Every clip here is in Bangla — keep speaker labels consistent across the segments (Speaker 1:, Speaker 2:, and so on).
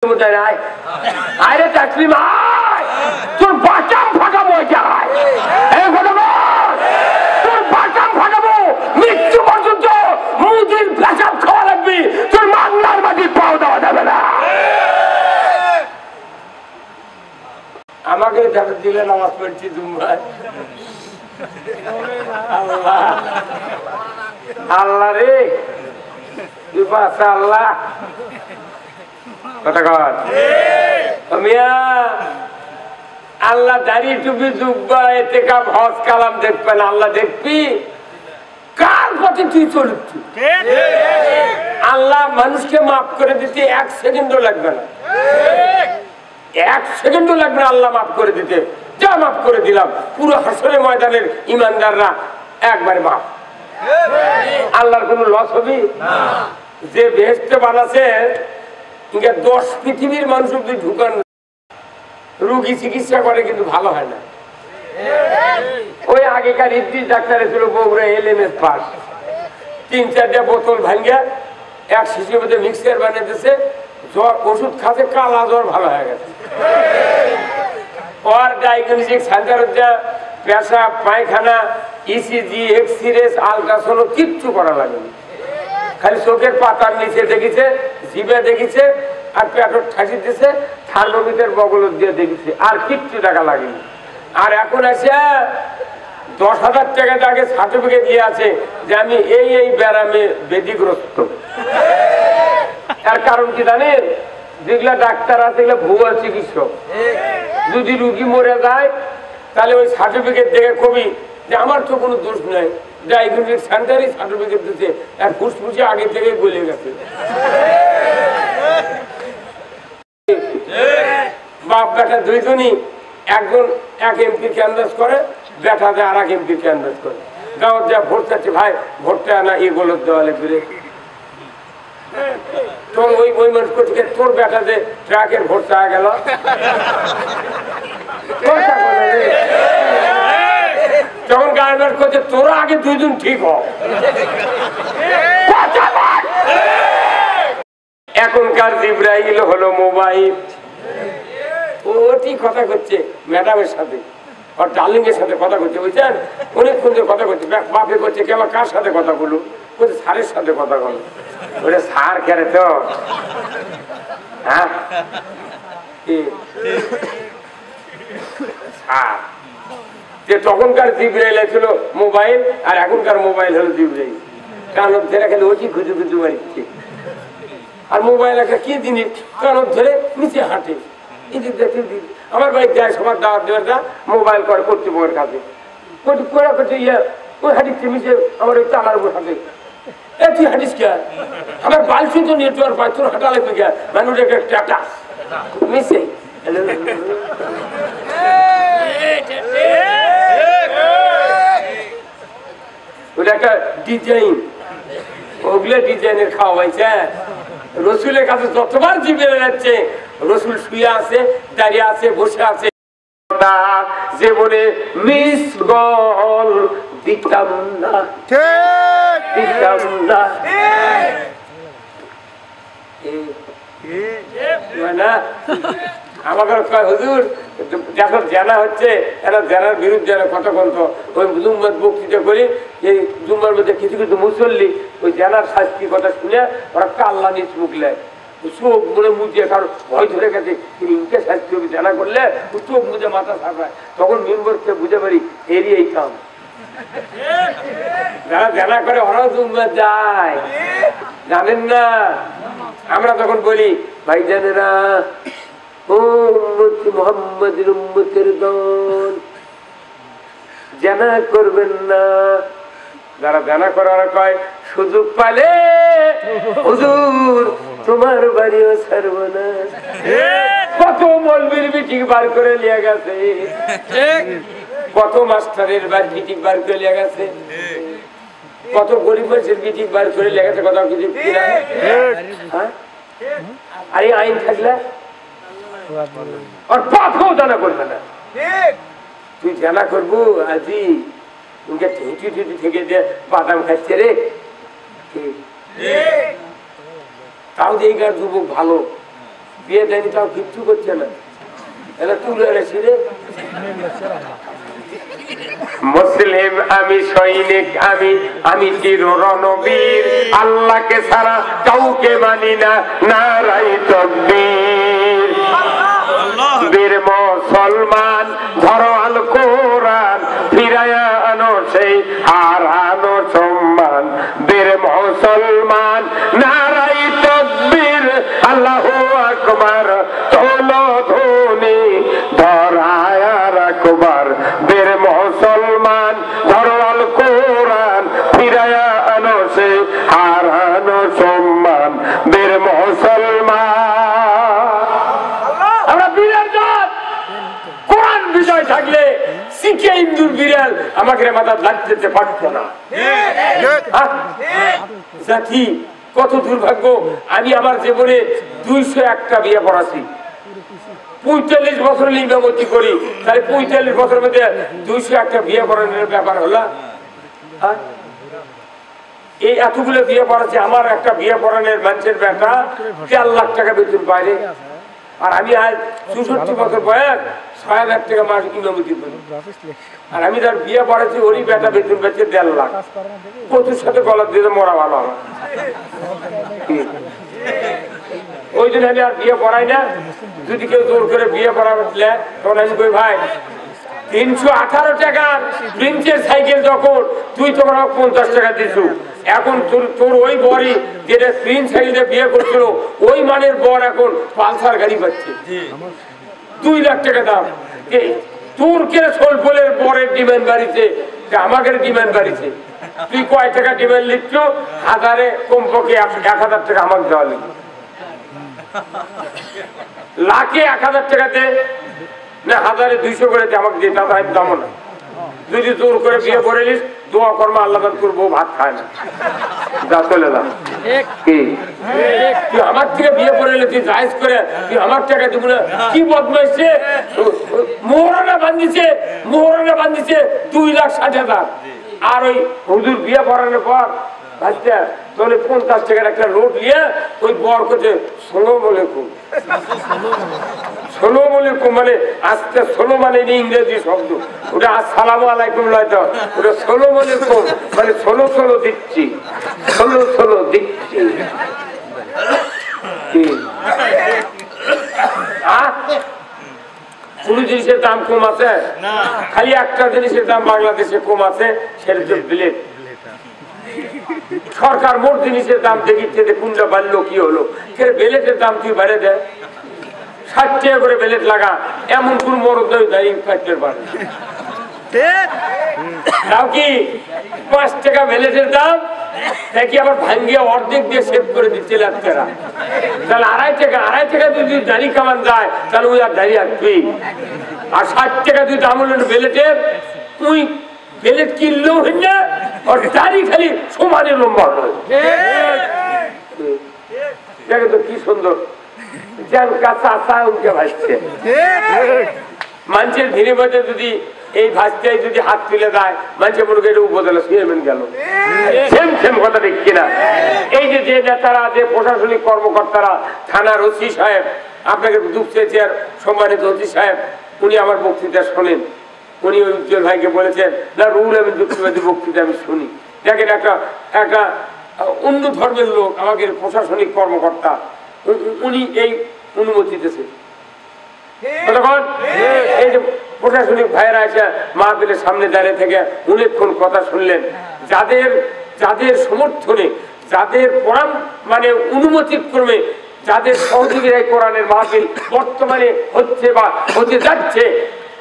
Speaker 1: আরে তাসলিম আয়, তোর বাটাম ফাটাবো, তোর বাটাম ফাটাবো, মৃত্যু পর্যন্ত মুদির পেশাব খাওয়া লাগবে, তোর মাংলার মাটি পাও দেওয়া যাবে না। আমাকে দেখা দিলে নামাজ পড়ছি দুম্বাই। আল্লাহ আল্লাহ রে, আল্লাহ আল্লাহ দাড়ি টুপি জুব্বা এতেকাব হজ কালাম দেখবেন, আল্লাহ দেখবি কার পথে তুই চলছি। আল্লাহ মানুষকে মাফ করে দিতে 1 সেকেন্ডও লাগবে না, 1 সেকেন্ডও লাগবে না আল্লাহ মাফ করে দিতে। যা মাফ করে দিলাম, পুরো হাসরের ময়দানের ইমানদাররা একবারে মাফ। আল্লাহর কোন লস হবে? যে বেহেশতে বানাচ্ছে 10 পৃথিবীর মানুষ যদি ঢুকান, রোগী চিকিৎসা করে কিন্তু ভালো হয় না। ওই আগেকার ইদ্রিস ডাক্তার ছিল বগুড়া LMS পাস, 3-4টা বোতল ভাঙ্গা 1 শিশির মধ্যে মিক্সার বানিয়েছে, জ্বর ওষুধ খাতে কালা জ্বর ভালো হয়ে গেছে। ওর ডায়াগনস্টিক সেন্টার পেশাব পায়খানা ECG এক্সরে আলট্রাসাউন্ড কিচ্ছু করা লাগেনি, খালি চোখের পাতার নিচে দেখেছে, জিভে দেখেছে, আর পেটর ঠাসি দিয়েছে, থার্মোমিটার বগল দিয়ে দেখেছে, আর কিচ্ছু টাকা লাগেনি। আর এখন এসে 10,000 টাকা আগে সার্টিফিকেট দিয়ে আছে যে আমি এই ব্যারামে বেদিগ্রস্ত। তার কারণ কি জানেন? যেগুলা ডাক্তার আছে এগুলো ভুয়া চিকিৎসক। যদি রুগী মরে যায় তাহলে ওই সার্টিফিকেট দেখে কবি যে আমার তো কোনো দোষ নাই, ডায়াগনস্টিক সেন্টারই সার্টিফিকেট দিতে, আর ফুসফুসে আগে থেকে গলে গেছে। বাপ বেটা দুইজনই, একজন 1 MP ক্যানভাস করে, বেটা দেয় আর 1 MP ক্যানভাস করে। গাঁৱত যা ভোট চাচ্ছে, ভাই ভোটটা না এগুলো দেওয়া লাগবে, তোর ওই মানুষ থেকে তোর বেটা যে ট্রাকের ভোট চাওয়া গেল। তখন গার্মেন্ট করছে তোরা আগে 2 জন ঠিক হ। এখনকার জিব্রাইল হলো মোবাইল, ওটি কথা করছে ম্যাডামের সাথে, আর ডার্লিং এর সাথে কথা করছে, বুঝছেন? অনেকক্ষণ ধরে কথা করছে, বাপে করছে কেমন কার সাথে কথা বলো, বলছে স্যারের সাথে কথা বলো। ওটা স্যার কেন তো, হ্যাঁ স্যার। যে তখনকার জিব্রাইল ছিল মোবাইল, আর এখনকার মোবাইল হলো জিব্রাইল। কানত ধরে খেলে ওটি খুঁজে খুঁজে মারিচ্ছে, আর মোবাইল একটা কি জিনিস, কানত ধরে নিচে হাঁটে। আমার বাড়ি যায় সবার দাওয়াত দেওয়াটা মোবাইল করে কর্তৃপক্ষের কাছে, করছে ইয়ে ওই হাঁটিচ্ছে মিশে আমার ওই চালার উপর হাঁটে। তুই হাঁটিস কে? আমার বালছি তো নেটওয়ার্ক পাই, তোর হাঁটা লাগবে কে? মানুষ একটা টাটা মিশে ওটা একটা ডিজাইন, ওগুলো ডিজাইনের খাওয়া হয়েছে। রসুলের কাছে যতবার জিব্রাইল যাচ্ছে, রসুল শুয়ে আছে, দাঁড়িয়ে আছে, বসে আছে, জীবনে মিস কল দিতাম না, দিতাম না। আমাকে কয় হুজুর যখন জানা হচ্ছে, এরা জানার বিরুদ্ধে কতক্ষণ তো ওই জুম্মার বক্তৃতা করি, এই জুম্মার মধ্যে কিছু কিছু মুসল্লি ওই জানার শাস্তি কথা শুনে ওরা কাল্লা নিচ মুখলে চোখ মুড়ে মুছিয়ে, কারণ ভয় ধরে গেছে ইনকে শাস্তি হবে, জানা করলে চোখ মুঝে মাথা ছাপায়। তখন মেম্বরকে বুঝে পারি এরিয়াই কাম। যারা জানা করে ওরাও জুম্মার যায়, জানেন না? আমরা তখন বলি ভাই জানেরা, ও মুহাম্মাদের উম্মতের দল, জানা করবেন না। যারা জানা করার কয় সুযোগ পালে হুজুর তোমার বাড়িও ছাড়বো না। কত মৌলবীর মিটিং বার করে নিয়ে গেছে, কত মাস্টারের মিটিং বার করে নিয়ে গেছে, কত গরিব মানুষের মিটিং বার করে নিয়ে গেছে। কথা কিছু আর এই আইন থাকলে আর পাথও জানা করবে না। তুই জানা করবো আজি থেকে যে বাদাম খাচ্ছে রে, তাও এইকার যুবক ভালো, বিয়ে দেয়নি তাও কিচ্ছু করছে না, এটা তুলে এনেছি রে। মুসলিম আমি, সৈনিক আমি, আমি চির রণবীর, আল্লাহকে ছাড়া কাউকে মানি না, নারায়ে তাকবীর। বীর মুসলমান ধরো আল কোরআন, ফিরায়া আনো সেই হারানো সম্মান। বীর মুসলমান নারায়ে তাকবীর, আল্লাহু আকবার, তোলো ধ্বনি ধরায়া রাখবার। বীর মুসলমান ধরো আল কোরআন, ফিরায়া আনো সেই হারানো সম্মান। বীর মুসলমান আমরা বীরের জাত। কোরআন বিষয় থাকলে শিখে ইন্দুর বিড়াল আমাকে মাথা লাগতে পারতো না। জাতি কত দুর্ভাগ্য। আমি আমার জীবনে 201টা বিয়ে পড়াছি, 45 বছর ইমামতি করি, তাহলে 45 বছরের মধ্যে 201টা বিয়ে পড়ানোর ব্যাপার হলো। এই এতগুলো বিয়ে পড়াচ্ছে, আমার একটা বিয়ে পড়ানোর মানুষের বেটা 4 লাখ টাকা বেতন বাইরে, আর আমি আজ 64 বছর বয়স 6 লাখ টাকা মাস ইমামতি করি। আর আমি যার বিয়ে পড়াচ্ছি ওরই বেটা বেতন পাচ্ছে 1.5 লাখ। কতুর সাথে গলা দিয়ে মরা ভালো আমার। ওই জন্য আমি আর বিয়ে পড়াই না। যদি কেউ জোর করে বিয়ে পড়ালে তখন আমি কই ভাই 318 টাকার প্রিন্সের সাইকেল যখন তুই তখন 50 টাকা দিছু, এখন তোর ওই বরই যেটা প্রিন্স সাইকেলে বিয়ে করছিল ওই মানের বর এখন পালসার গাড়ি পাচ্ছে 2 লাখ টাকা দাম। তোর কে সোলফলের বরের ডিমান্ড বাড়িছে, আমাদের ডিমান্ড বাড়িছে। তুই কয় টাকা ডিমান্ড লিখছ? 1000-এ কমপক্ষে 1000 টাকা আমাকে দেওয়া লিখবে, লাখে 1000 টাকা দে না 1000-এ 200 করে আমাকে দিয়ে, তা আমি দামো না। যদি জোর করে বিয়ে করে নিস দোয়া করবো আল্লাহ তোর বউ ভাত খায় না, যা চলে যা। তুই আমার থেকে বিয়ে করে এলে তুই জায়েজ করে তুই আমার টাকা দিব না? কি বদমাইছে, মোহরানা বান্ধিছে 2,60,000। আর ওই হুজুর বিয়ে পড়ানোর পর আচ্ছা তাহলে 50 টাকার একটা নোট নিয়ে ওই বর করছে সালাম আলাইকুম। সালাম আলাইকুম মানে আজকে সালাম মানে ইংরেজি শব্দ, ওটা আসসালামু আলাইকুম নয় তো, ওটা সালাম আলাইকুম মানে ষোলো দিচ্ছি, ষোলো দিচ্ছি। কোন জিনিসের দাম কম আছে? খালি একটা জিনিসের দাম বাংলাদেশে কম আছে, সেটা হচ্ছে ব্লেড। সরকার মোট জিনিসের দাম দেখিচ্ছে যে কোনটা বাড়লো কি হলো, বেলেটের দাম তুই বাড়ে দেয় 60 টাকা করে বেলেট লাগা, এমন কোন মরদ কাটতে পারে তাও কি 5 টাকা বেলেটের দাম, দেখি আবার ভাঙ্গিয়ে অর্ধেক দিয়ে সেভ করে দিচ্ছে লাখেরা। তাহলে 2.5 টাকা যদি দাড়ি কামান যায় তাহলে ওই আর দাড়ি আসবি। আর 60 টাকা যদি দাম হলো বেলেটের, তুই বেলেট কিনলেও হই না আর দাড়ি খালি সমানে লম্বা হয়। দেখে তো কি সুন্দর মানুষের ধীরে বাজে যদি এই ভাষায় যদি হাত তুলে দেয় মানুষের মনে করে উপজেলা চেয়ারম্যান গেল, সেম কথা ঠিক কিনা? এই যে নেতারা, যে প্রশাসনিক কর্মকর্তারা, থানার ওসি সাহেব, আপনাকে দুঃখ চেয়েছেন সম্মানিত ওসি সাহেব, উনি আমার বক্তৃতা শোনেন। উনি ওই উজ্জ্বল ভাইকে বলেছেন না রুল আমি দুঃখবাদী বক্তৃতা আমি শুনি। দেখেন একটা অন্য ধর্মের লোক আমাকে প্রশাসনিক কর্মকর্তা, উনি এই অনুমতি দিতেছে। এই যে প্রশাসনিক ভাইয়েরা এসে মাহফিলের সামনে দাঁড়িয়ে থেকে অনেকক্ষণ কথা শুনলেন, যাদের সমর্থনে, যাদের মানে অনুমতি ক্রমে, যাদের সহযোগিতায় কোরআনের মাহফিল বর্তমানে হচ্ছে বা হতে যাচ্ছে,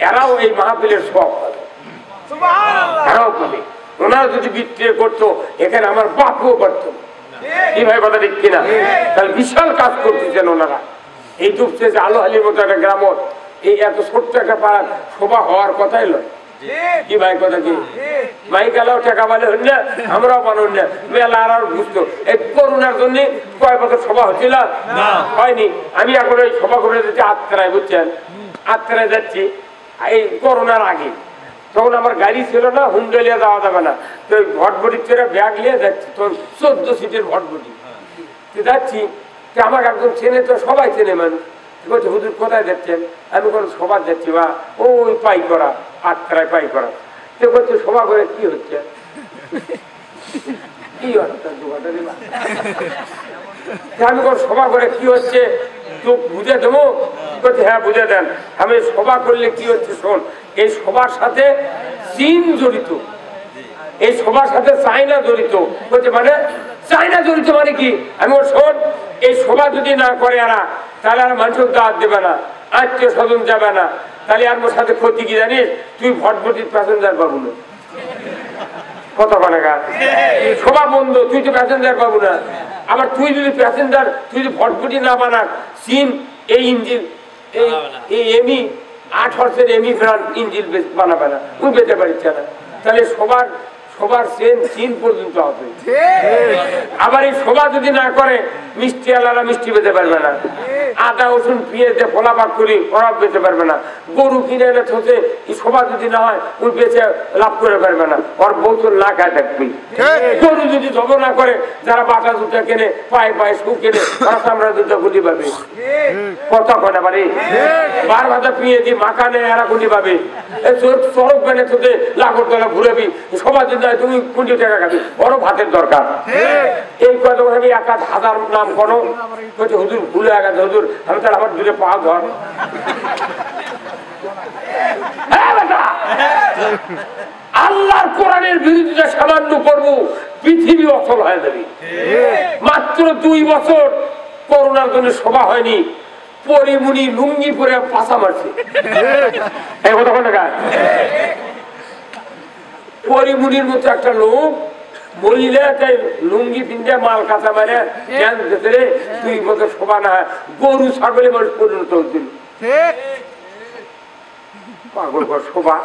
Speaker 1: এরাও এই মাহফিলের সব পাবে, এরাও পাবে। ওনারা যদি বিক্রিয়া করতো এখানে আমার বাপও পারত। কি ভাই কথা ঠিক কিনা? তাহলে বিশাল কাজ করতেছেন ওনারা। এই দুঃখে যে আলোহালির মতো একটা গ্রাম, এই এত ছোট্ট একটা পাড়ার শোভা হওয়ার কথাই নয়। কি ভাই কথা কি? মাইকালাও টাকা পালে হন না, আমরাও পালন না, মেলা আর বুঝতো। এই করোনার জন্য কয় বছর সভা হচ্ছিল হয়নি। আমি এখন ওই সভা করে যাচ্ছি আত্রায়, বুঝছেন? আত্রায় যাচ্ছি এই করোনার আগে, তখন আমার গাড়ি ছিল না, হুন্ডালিয়া যাওয়া যাবে না, তো ভটভটির ছেড়ে ব্যাগ নিয়ে যাচ্ছি, তখন 14 সিটের ভটভটি যাচ্ছি। আমাকে একজন চেনে, তো সবাই চেনে মানুষ, বলছে হুজুর কোথায় যাচ্ছেন? আমি কোনো সভা যাচ্ছি বা ওই পাই করা আটটায় পাই করা। তো বলছে সভা করে কি হচ্ছে? কি আমি কোন সভা করে কি হচ্ছে তো বুঝে দেবো? বলছে হ্যাঁ বুঝে দেন। আমি সভা করলে কি হচ্ছে শোন, এই সবার সাথে চীন জড়িত, এই সবার সাথে চায়না জড়িত। বলছে মানে চায়না জড়িত মানে কি? আমি বল শোন, এই সভা যদি না করে এরা, তাহলে আর মানুষের দাওয়াত দেবে না, আত্মীয় স্বজন যাবে না, তাহলে আর মোর সাথে ক্ষতি কি জানিস? তুই ভটভটির প্যাসেঞ্জার পাবো না। কত বানাগা সভা বন্ধ, তুই তো প্যাসেঞ্জার পাবো না। আবার তুই যদি প্যাসেঞ্জার, তুই যদি ভটভটি না বানাস, চীন এই ইঞ্জিন এই এমি 8 হর্সের এমি ব্র্যান্ড ইঞ্জিন বানাবে না, তুই বেঁচে পারিস না। তাহলে সবার চীন পর্যন্ত হবে। আবার এই সভা যদি না করে, মিষ্টি আলাদা মিষ্টি পেতে পারবে না, আদা রসুন পেঁয়াজ দিয়ে ফলাপাক করি ওরা বেঁচে পারবে না, গরু কিনে এনে থতে এই সভা যদি না হয় ওই বেঁচে লাভ করে পারবে না, ওর বছর না খায় থাকবে। গরু যদি জব না করে, যারা বাটা দুটা কেনে পায়ে পায়ে শু কেনে ওরা চামড়া দুটা গুলি পাবে। কথা কয়না পারে বার ভাতা পেঁয়াজ দিয়ে মাখা নেয় এরা গুলি পাবে। চরক বেনে থতে লাখর তলা ঘুরাবি, সভা যদি তুমি 20 টাকা খাবি, বড় ভাতের দরকার। এই কথা আমি 1000 নাম করো, হুজুর ভুলে গেছে হুজুর, আমি তাহলে আমার দূরে পা ধর। আল্লাহর কোরআনের বিরোধিতা সামান্য করবো, পৃথিবী অচল হয়ে যাবে। মাত্র 2 বছর করোনার জন্য সভা হয়নি, পরিমুনি লুঙ্গি পরে পাশা মারছে। এই কথা কোন টাকা? পরিমুনির মতো একটা লোক মহিলা তাই লুঙ্গি পিন্ধে মাল কাঁচা মারে 2 বছর সভা না হয়, গরু ছাগলে মানুষ পরিণত হচ্ছিল। পাগল সভা,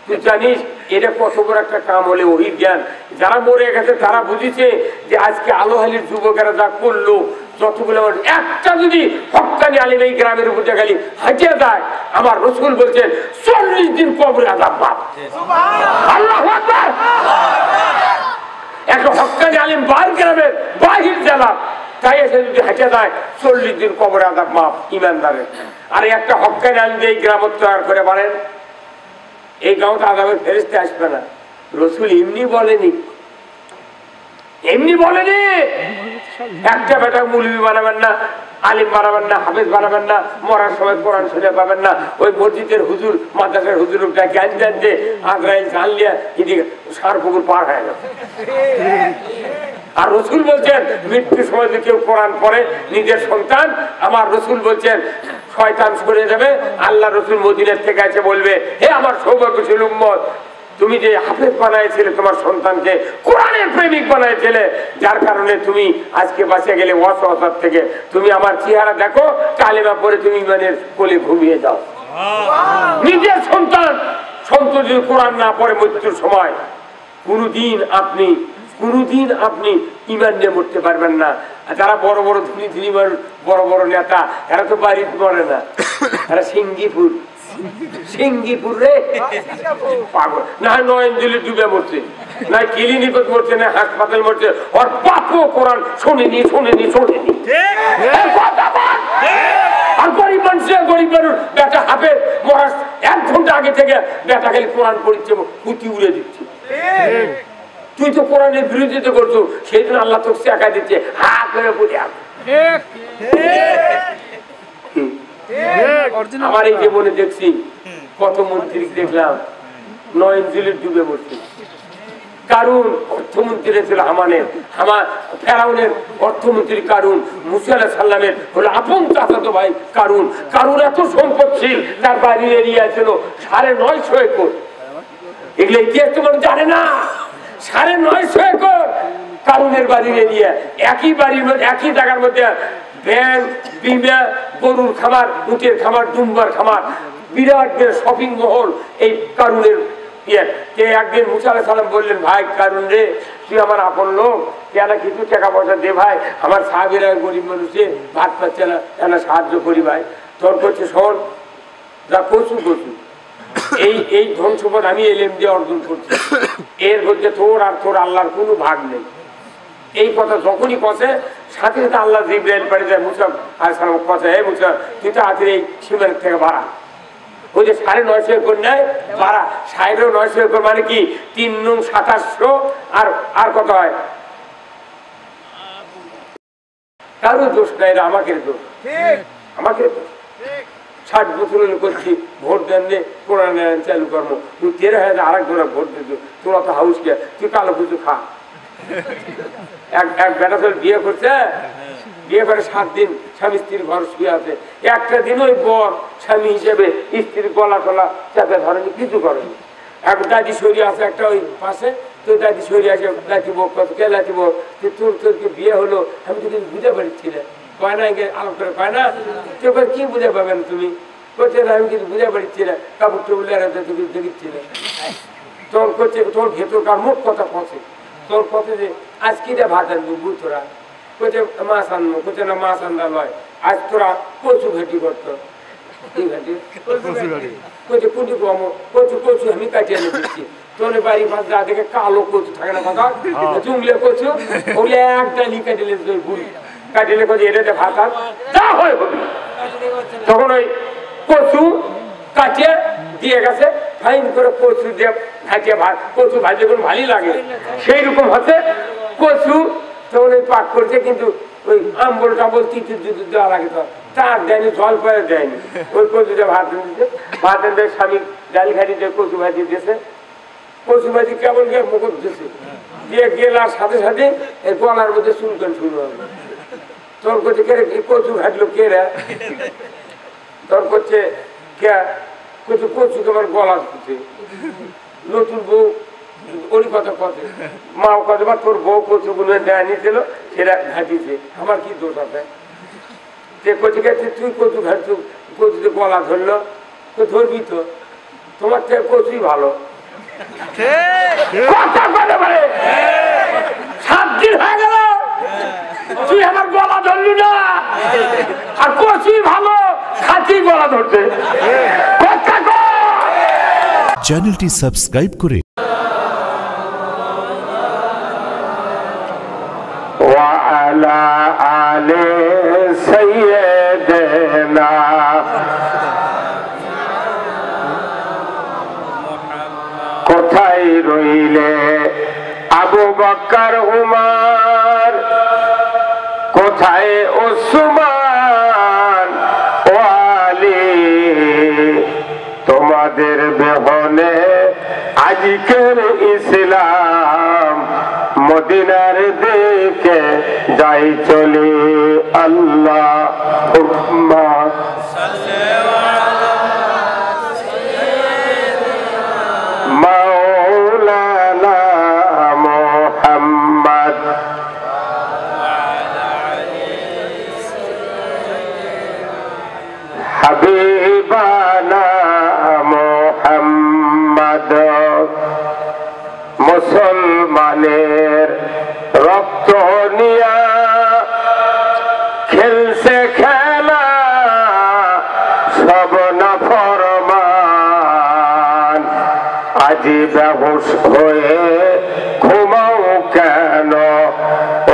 Speaker 1: তুই জানিস এটা কত বড় একটা কাম হলে ওই জ্ঞান। যারা মরে গেছে তারা বুঝেছে যে আজকে আলোহালির যুবকেরা যা করলো, যতগুলো একটা যদি হক্কানি আলিম এই গ্রামের উপর খালি হাঁটিয়ে যায়, আমার রসুল বলছেন 40 দিন কবরে আযাব পাপ। আল্লাহু আকবার। একটা হক্কানি আলিম বাহির গ্রামের বাহির জেলা, তাই এসে যদি হেঁটে যায় 40 দিন কবরে আযাব মাপ ইমানদারের। আর একটা হক্কানি আলিম এই গ্রাম তৈরি করে পারেন, এই গাঁওটা আযাবের ফেরেশতা আসবে না। রসুল এমনি বলেনি, এমনি বলেনি একটা বেটা মৌলবি বানাবেন না, আলিম বানাবেন না, হাফেজ বানাবেন না, মরার সময় কোরআন শুনে পাবেন না, ওই মসজিদের হুজুর মাদ্রাসার হুজুর জ্ঞান জানতে আজরাইল জানলিয়া এদিকে সার পুকুর পার হয়ে গেল। আর রসুল বলছেন মৃত্যুর সময় যদি কেউ কোরআন পড়ে নিজের সন্তান, আমার রসুল বলছেন শয়তান সরে যাবে। আল্লাহ রসুল মদিনার থেকে এসে বলবে, হে আমার সৌভাগ্যশীল উম্মত, তুমি যে হাফেজ বানাইছিলে তোমার সন্তানকে, কোরআনের প্রেমিক বানাইছিলে, যার কারণে তুমি আজকে বাঁচে গেলে ওয়াসওয়াসার থেকে। তুমি আমার চেহারা দেখো, কালেমা পড়ে তুমি ইমানের কোলে ঘুমিয়ে যাও। নিজের সন্তান যদি কোরআন না পড়ে মৃত্যুর সময়, কোনদিন আপনি ইমান নিয়ে মরতে পারবেন না। যারা বড় বড় ধনী ধনী বড় বড় নেতা, এরা তো বাড়িতে মরে না, এরা সিঙ্গিপুর রে পাগল, না নয়নজলি ডুবে মরছে, না ক্লিনিকত মরছে, না হাসপাতাল মরছে, ওর বাপও কোরআন শোনেনি। আর গরিব মানুষ বেটা হাফে মরার 1 ঘন্টা আগে থেকে বেটা খালি কোরআন পড়ছে, পুঁতি উড়ে দিচ্ছে। তুই তো কোরআনের বিরোধিতা করছো, সেই জন্য আল্লাহ তোকে শেখা দিচ্ছে, হা করে পড়ে। আমার এই জীবনে দেখছি কত মন্ত্রী দেখলাম নয়নজলির ডুবে মরছে। কারুন অর্থমন্ত্রী ছিল ফেরাউনের অর্থমন্ত্রী কারুন, মুসা আলাইহিস সালামের হলো আপন চাচাতো ভাই কারুন। কারুন এত সম্পদশীল, তার বাড়ির এরিয়া ছিল 950 একর। এগুলো ইতিহাস তোমার জানে না। 950 একর কারুনের বাড়ির এরিয়া, একই বাড়ির মধ্যে একই জায়গার মধ্যে ব্যাংক, বিমা, গরুর খামার, উটের খামার, ডুম্বার খামার, বিরাট শপিং মহল এই কারুনের ইয়ে। একদিন মুসা আলাইহিস সালাম বললেন, ভাই কারুন রে, তুই আমার আপন লোক, কেন কিছু টাকা পয়সা দে ভাই, আমার সাহাবীরা গরিব মানুষে ভাত পাচ্ছে না, কেন সাহায্য করি ভাই। তোর করছে শোন, যা কচু এই ধন সম্পদ আমি এলেম দিয়ে অর্জন করছি, এর মধ্যে তোর আর তোর আল্লাহর কোনো ভাগ নেই। এই কথা যখনই কষে সাথে সাথে আল্লাহ জিবরাইল পাড়ি যায় মুসা আলাইহিস সালাম কষে, এই মুসা তুই তো হাতের এই সীমানা থেকে বাড়া। ওই যে 950 একর নেয় বাড়া, 950 একর মানে কি 3 × 2700 আর কত হয়? কারো দোষ নাই, আমাকে দোষ, আমাকে দোষ। 60 বছর করছি, ভোট দেন নে কোরআন চালু করবো, তুই 13,000 আরেক ধরে ভোট দিত, তোরা তো হাউস কে, তুই কালো কিছু খা। এক বেটা ছেলে বিয়ে করছে, বিয়ে করে 7 দিন স্বামী স্ত্রীর ঘর শুয়ে আছে, একটা দিন ওই বর স্বামী হিসেবে স্ত্রীর গলা টলা চাপে ধরেনি, কিছু করেনি। এক দাদি সরিয়ে আছে একটা ওই পাশে, তো দাদি সরিয়ে আসে, লাঠিব কত কে লাঠিব, তোরকে বিয়ে হলো, আমি তো কিছু বুঝতে পারছিলাম, কয় না আলাপ করে কয় না, কেউ কি বুঝে পাবেন তুমি, করছে না আমি কিছু বুঝে পারছি না, কাপড় টুবলে দেখিচ্ছিলে, তোর করছে তোর ভেতরকার মুখ কথা পৌঁছে, তোর পথে যে আজ কিটা ভাত আনবো বুথরা, কোচে মাছ আনবো, কোচে না মাছ আনবা লয়, আজ তোরা কচু ঘাটি করতো, কি ঘাটি কোচে কুটি কম কচু কচু আমি কাটিয়ে এনে দিচ্ছি, তোর বাড়ি পাশ যা দেখে কালো কচু থাকে না কথা, জুংলে কচু ওগুলো একটা নি কাটিলে ভুল কাটিলে কচু এটা ভাত আর যা হয় তখন ওই কচু কাটিয়ে দিয়ে গেছে, ফাইন করে কচু দিয়ে ভাজিয়ে ভাত, কচু ভাজি কোনো ভালোই লাগে, সেই রকম হচ্ছে কচু তখন ওই পাক করছে, কিন্তু ওই আম্বল টাম্বল তিতি দেওয়া লাগে, তো তার দেয়নি, জল পরে দেয়নি, ওই কচু দিয়ে ভাত দিচ্ছে, ভাত এনে স্বামী ডাল ঘাটি দিয়ে কচু ভাজি দিয়েছে, কচু ভাজি কেমন গিয়ে মুখত দিয়েছে, দিয়ে গেলার সাথে সাথে এই গলার মধ্যে চুলকান শুরু হবে, তোর করছে কে কচু ঘাটলো কে রে, তোর করছে কে কচু কচু তোমার গলা দিচ্ছে, নতুন বউ ওই কথা কথা মাও কথা বা তোর বউ কচু গুলো দেয় নিয়েছিল সেটা ঘাটিছে, আমার কি দোষ আছে, যে কচু গেছে তুই কচু ঘাটছু, কচুতে গলা ধরলো, তো ধরবি তো, তোমার থেকে কচুই ভালো, 7 দিন হয়ে গেল তুই আমার গলা ধরলি না, আর কচুই ভালো, খাতি গলা ধরছে,
Speaker 2: চ্যানেলটি সাবস্ক্রাইব করে
Speaker 1: ওয়ালা আলে সাইয়্যিদিনা কোথায় রইলে আবু বকর উমর, কোথায় ওসমান ও আলী, তোমাদের বেহনে আজকের ইসলাম মদিনার দিকে যাই চলে, আল্লাহুম্মা মাওলানা মুহাম্মদ হাবিবানা মুহাম্মদ, মুসলমানের রক্ত নিয়া খেলছে খেলা সব নাফরমান, আজি বেহুশ হয়ে ঘুমাও কেন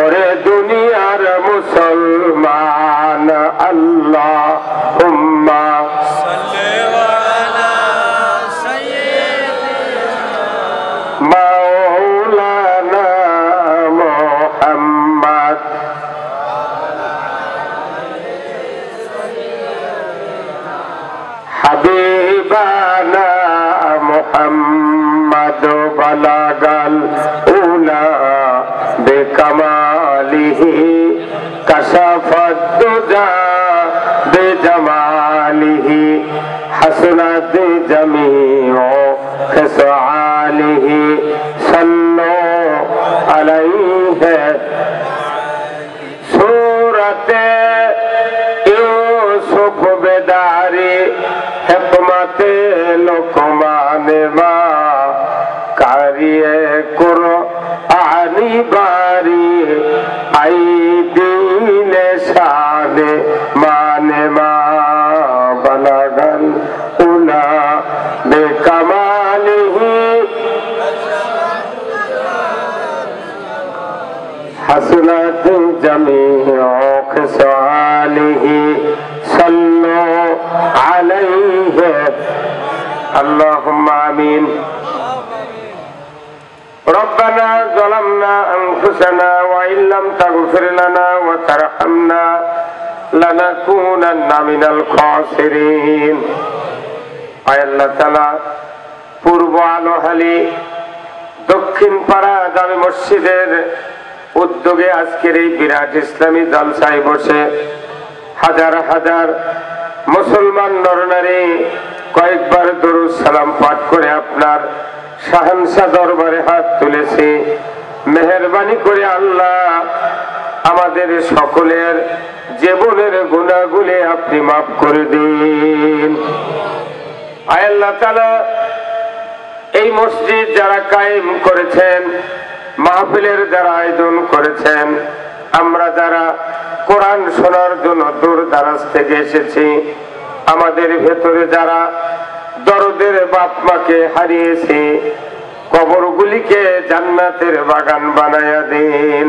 Speaker 1: ওরে দুনিয়ার মুসলমান, আল্লাহুম্মা মাওলানা মুহাম্মদ হাবিবানা মুহাম্মদ, বালাগাল উলা বিকামালিহি কাশাফাদ দুজা বিজামালিহি হাসনাত জামিউ খিসালিহি, সাল্লু আলাইহি সূরাতে ইউসুফ বেদারি হিকমতে লোকমান মা কারিয়ে কুরআনি বারি আই দিলে শানে মানে মা, বালাগাল উলা বিকামালিহি হাসনাত اللهم آمين ربنا ظلمنا أنفسنا وإن لم تغفر لنا وترحمنا لنكونن من الخاسرين আয় আল্লাহ তাআলা পূর্ব আলোহালি দক্ষিণ পাড়া জামে মসজিদের উদ্যোগে আজকের এই বিরাট ইসলামী জলসায় বসে হাজার হাজার মুসলমান নরনারী কয়েকবার দরুদ সালাম পাঠ করে আপনার শাহানশাহ দরবারে হাত তুলেছি। মেহেরবানি করে আল্লাহ আমাদের সকলের জীবনের গুনাহগুলি আপনি মাফ করে দিন। আয় আল্লাহ তাআলা এই মসজিদ যারা কায়েম করেছেন, মাহফিলের যারা আয়োজন করেছেন, আমরা যারা কোরআন শোনার জন্য দূর দারাজ থেকে এসেছি, আমাদের ভেতরে যারা দরদের বাপ মাকে হারিয়েছি, কবরগুলিকে জান্নাতের বাগান বানায়া দিন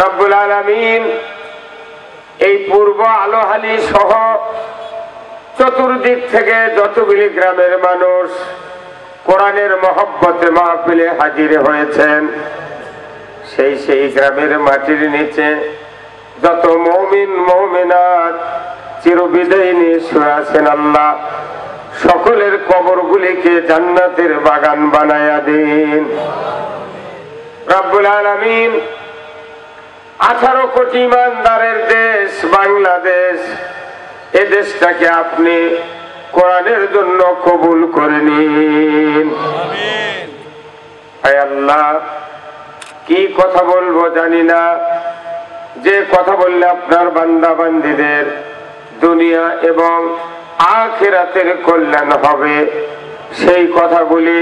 Speaker 1: রব্বুল আলামিন। এই পূর্ব আলোহালি সহ চতুর্দিক থেকে যতগুলি গ্রামের মানুষ কোরআনের মহব্বতে মাহফিলে হাজির হয়েছেন, সেই গ্রামের মাটির নিচে যত মুমিন মুমিনাত চিরবিদায় নিয়ে শুয়ে আছেন, আল্লাহ সকলের কবরগুলিকে জান্নাতের বাগান বানায়া দিন রব্বুল আলামিন। 18 কোটি ইমানদারের দেশ বাংলাদেশ, এ দেশটাকে আপনি কোরআনের জন্য কবুল করে নিন। আয় আল্লাহ, কি কথা বলবো জানি না, যে কথা বললে আপনার বান্দা বান্দীদের দুনিয়া এবং আখিরাতের কল্যাণ হবে, সেই কথাগুলি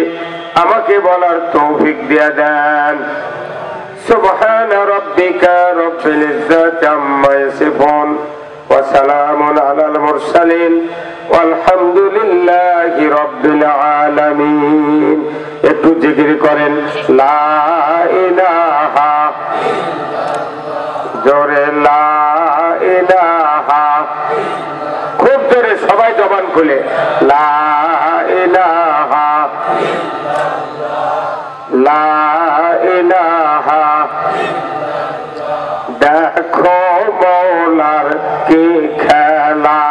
Speaker 1: আমাকে বলার তৌফিক দিয়ে দেন। সুবহান রাব্বিকা রব্বিল ইজ্জাতি আম্মা ইয়াসিফুন ওয়া সালামুন আলাল মুরসালিন আলহামদুলিল্লাহি রাব্বিল আলামিন। একটু জিকির করেন লা ইলাহা ইল্লাল্লাহ, জোরে লা ইলাহা, খুব জোরে সবাই জবান খুলে লা ইলাহা ইল্লাল্লাহ, লা ইলাহা। দেখো মৌলার কি খেলা,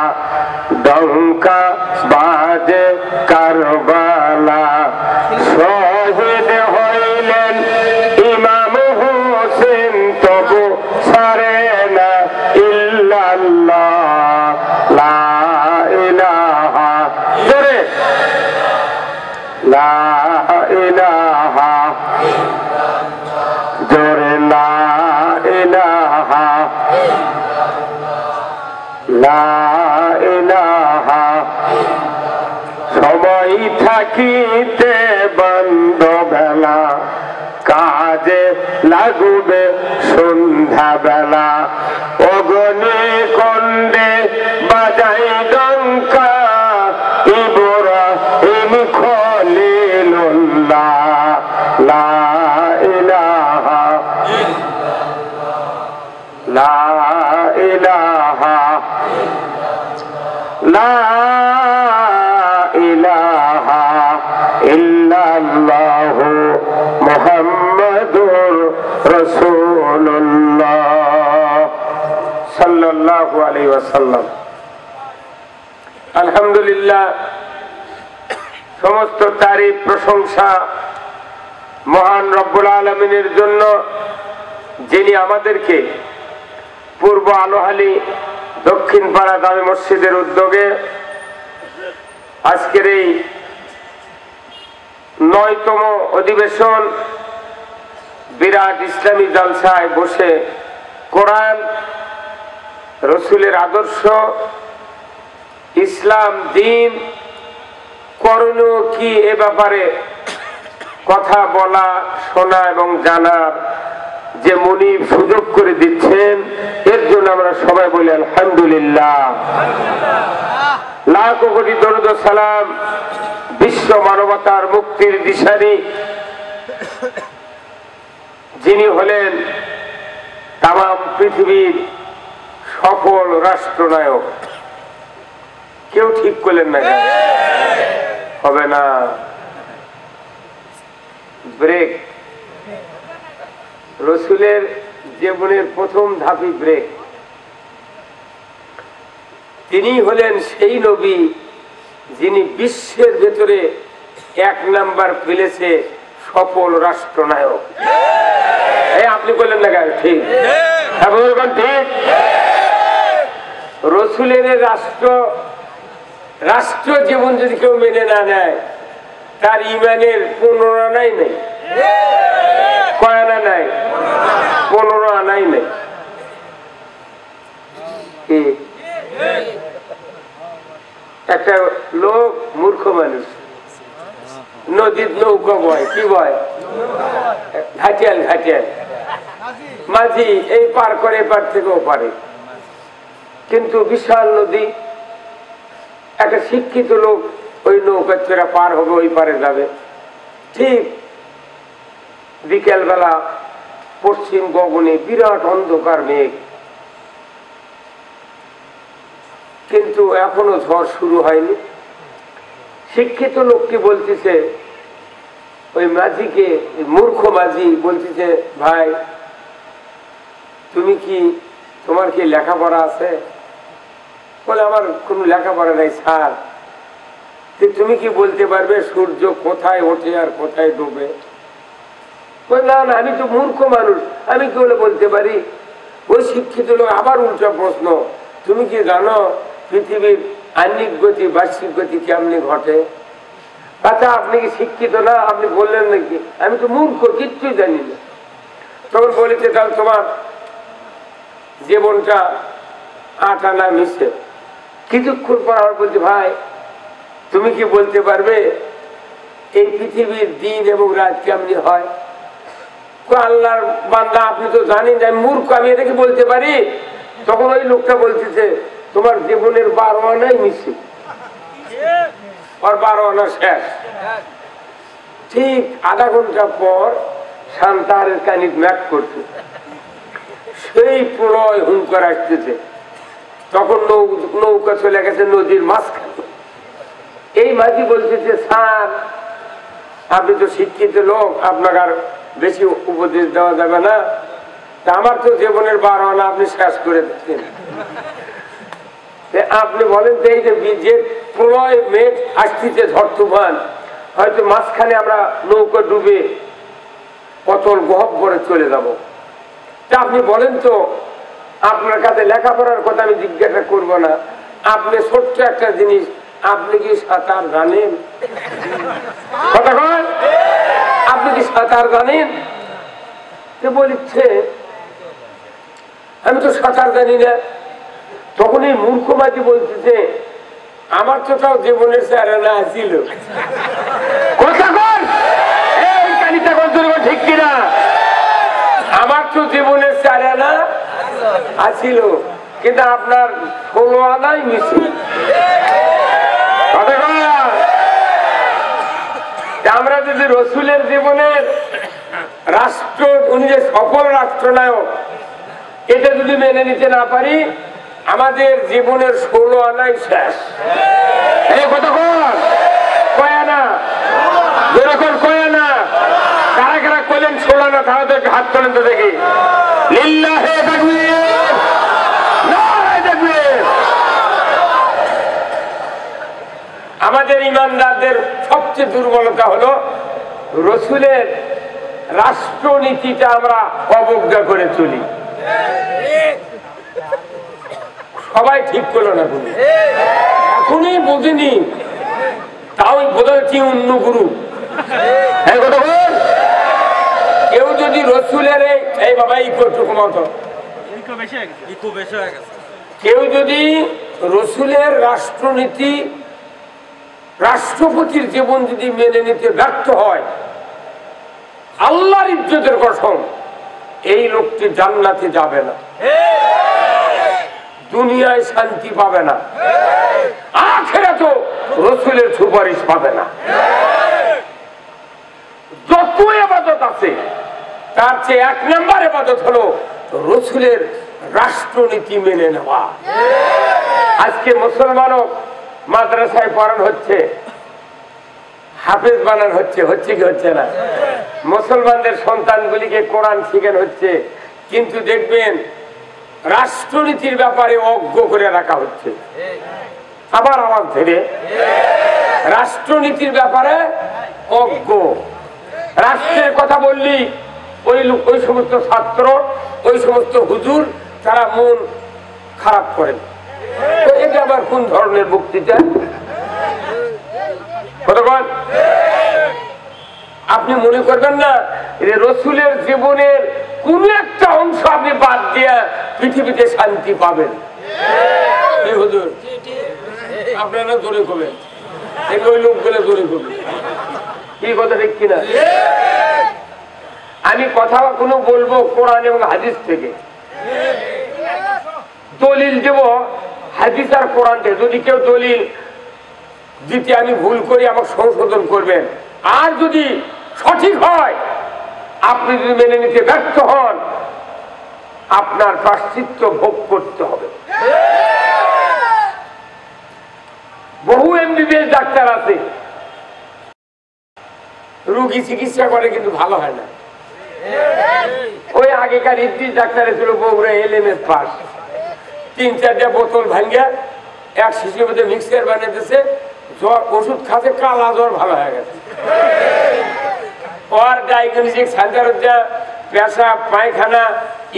Speaker 1: ডঙ্কা বাজে কারবালা, শহীদ হইলেন ইমাম হোসেন, তবু ছাড়ে না ইল্লাল্লাহ, লা ইলাহা, জোরে লা ইলাহা, জোরে লা ইলাহা, লা ইলাহা। সময় থাকিতে বন্ধ বেলা, কাজে লাগবে সন্ধ্যা বেলা, অগ্নি কন্ডে বাজাই ডঙ্কা, ইব্রাহিম খলিলুল্লাহ, লা ইলাহা লা ইলাহা লা ইলাহা ইল্লাল্লাহু মুহাম্মাদুর রাসূলুল্লাহ সাল্লাল্লাহু আলাইহি ওয়াসাল্লাম। আলহামদুলিল্লাহ, সমস্ত তারিফ প্রশংসা মহান রব্বুল আলামিনের জন্য, যিনি আমাদেরকে পূর্ব আলোহালি দক্ষিণ পাড়া জামে মসজিদের উদ্যোগে আজকের এই 9তম অধিবেশন বিরাট ইসলামী জলসায় বসে কোরআন, রসুলের আদর্শ, ইসলাম, দ্বীন, করণীয় কি এ ব্যাপারে কথা বলা, শোনা এবং জানার যে মুনিব সুযোগ করে দিচ্ছেন, এর জন্য আমরা সবাই বলি আলহামদুলিল্লাহ। লাখ কোটি দরুদ সালাম বিশ্ব মানবতার মুক্তির দিশারি, যিনি হলেন তাম পৃথিবীর সফল রাষ্ট্রনায়ক। কেউ ঠিক করলেন না? হবে না। ব্রেক, রসুলের জীবনের প্রথম ধাপই ব্রেক। তিনি হলেন সেই নবী যিনি বিশ্বের ভেতরে 1 নাম্বার প্লেসে সফল রাষ্ট্রনায়ক। আপনি বললেন না কেন? ঠিক, ঠিক। রসুলের রাষ্ট্র জীবন যদি কেউ মেনে না নেয়, তার ইমানের 15 আনাই নেই। কয় আনা নাই? 15 আনাই নেই। একটা লোক মূর্খ মানুষ, নদীর নৌকা বয়, কি বয়? ঘাটিয়াল, ঘাটিয়াল মাঝি, এই পার করে পার থেকেও পারে। কিন্তু বিশাল নদী, একটা শিক্ষিত লোক ওই নৌকা ছেড়ে পার হবে, ওই পারে যাবে। ঠিক বিকেল বেলা পশ্চিম গগনে বিরাট অন্ধকার মেঘ, কিন্তু এখনো ঝড় শুরু হয়নি। শিক্ষিত লোকটি বলতেছে ওই মাঝিকে, মূর্খ মাঝি বলতেছে, ভাই তোমার কি লেখাপড়া আছে? বলে, আমার কোনো লেখাপড়া নাই স্যার। তুমি কি বলতে পারবে সূর্য কোথায় ওঠে আর কোথায় ডুবে? না না, আমি তো মূর্খ মানুষ, আমি কি বলে বলতে পারি? ওই শিক্ষিত লোক আবার উল্টা প্রশ্ন, তুমি কি জানো পৃথিবীর আহ্নিক গতি বার্ষিক গতি কেমনি ঘটে? আচ্ছা, আপনি কি শিক্ষিত না? আপনি বললেন নাকি? আমি তো মূর্খ, কিচ্ছুই জানি না। তখন বলেছে, তাহলে তোমার জীবনটা 8 আনা মিশে। কিছুক্ষণ পর আমার বলছে, ভাই তুমি কি বলতে পারবে এই পৃথিবীর দিন এবং রাত কেমনি হয়? আল্লাহর বান্দা, আপনি তো জানেন যে আমি মূর্খ, আমি এটা কি বলতে পারি? তখন ওই লোকটা বলতেছে, তোমার জীবনের 12 আনাই মিশে, আর 12 আনা শেষ। ঠিক আধা ঘন্টা পর শান্তারের কানিক ম্যাক করছে, সেই প্রলয় হুঙ্কার আসতেছে। তখন নৌকা চলে গেছে নদীর মাঝখানে। এই মাঝি বলতেছে, স্যার আপনি তো শিক্ষিত লোক, আপনাকে আর বেশি উপদেশ দেওয়া যাবে না। আমার তো জীবনের 12 আনা আপনি শেষ করে দিচ্ছেন। আপনি বলেন তো, এই যে প্রলয় মেঘ আসতেছে, ঝড় তুফান, হয়তো মাঝখানে আমরা নৌকা ডুবে অতল গহ্বরে চলে যাব। তা আপনি বলেন তো, আপনার কাছে লেখাপড়ার কথা আমি জিজ্ঞাসা করব না, আপনি ছোট্ট একটা জিনিস, আপনি কি সাঁতার জানেন? কথা বল, আপনি কি সাঁতার জানেন? বলছে, আমি তো সাঁতার জানি না। তখন এই মূর্খ মাঝি বলতেছে, আমার তো তাও জীবনের চারানা ছিল। কথা বল, এই কালিটা ঠিক কিনা? আমার তো জীবনের চারানা আছিল, কিন্তু আপনার 16 আনাই মিশে। আমরা যদি রসুলের জীবনের রাষ্ট্র, উনি যে সফল রাষ্ট্রনায়ক, এটা যদি মেনে নিতে না পারি, আমাদের জীবনের 16 আনাই শেষ। এই কথা কয় আনা? যেরকম কয় আনা? কারা কারা কইলেন 16 আনা? তাদেরকে হাত তোলেন তো দেখি। লিল্লাহে তাকবীর, নারায়ে তাকবীর। আমাদের ইমানদারদের সবচেয়ে দুর্বলতা হলো রসুলের রাষ্ট্রনীতিটা আমরা অবজ্ঞা করে চলি। সবাই ঠিক করলো না, এখনই বোঝেনি, তাও বোঝা যাচ্ছে অন্য গুরু। কেউ যদি রসুলের এই বাবা কেউ যদি রসুলের রাষ্ট্রনীতি, রাষ্ট্রপতির জীবন যদি মেনে নিতে ব্যর্থ হয়, আল্লাহর ইজ্জতের কসম, এই লোকটি জান্নাতে যাবে না, দুনিয়ায় শান্তি পাবে না, আখিরাতেও রসুলের সুপারিশ পাবে না। যত ইবাদত আছে তার চেয়ে 1 নম্বর ইবাদত হলো রসুলের রাষ্ট্রনীতি মেনে নেওয়া। আজকে মুসলমানও মাদ্রাসায় পড়ানো হচ্ছে, হাফেজ বানান হচ্ছে, হচ্ছে কি হচ্ছে না? মুসলমানদের সন্তানগুলিকে কোরআন শিখানো হচ্ছে, কিন্তু দেখবেন রাষ্ট্রনীতির ব্যাপারে অজ্ঞ করে রাখা হচ্ছে। আবার আওয়াজ ধরে, রাষ্ট্রনীতির ব্যাপারে অজ্ঞ। রাষ্ট্রের কথা বললি ওই সমস্ত ছাত্র, ওই সমস্ত হুজুর তারা মন খারাপ করেন। তো এটা আবার কোন ধরনের বক্তৃতা? আপনি মনে করবেন না যে রসুলের জীবনের কোন একটা অংশ আপনি বাদ দিয়ে পৃথিবীতে শান্তি পাবেন? হুজুর আপনারা জোরে করবেন, ওই লোকগুলো জোরে করবেন, কি কথা ঠিক কিনা? আমি কথা কোনো বলবো কোরআন এবং হাদিস থেকে, দলিল দেব হাদিস আর কোরআন থেকে। যদি কেউ দলিল দিতে আমি ভুল করি আমাকে সংশোধন করবেন, আর যদি সঠিক হয় আপনি যদি মেনে নিতে ব্যর্থ হন আপনার প্রায়শ্চিত্ত ভোগ করতে হবে। বহু এমবিবিএস ডাক্তার আছে, রোগী চিকিৎসা করে কিন্তু ভালো হয় না। ওই আগেকার ইদ্রিস ডাক্তার ছিল বগুড়া এলএমএস পাস, 3-4টা বোতল ভাঙ্গা এক শিশির মধ্যে মিক্সার বানিয়েছে, জ্বর ওষুধ খাতে কালা জ্বর ভালো হয়ে গেছে। ওর ডায়াগনস্টিক সেন্টার পেশাব, পায়খানা,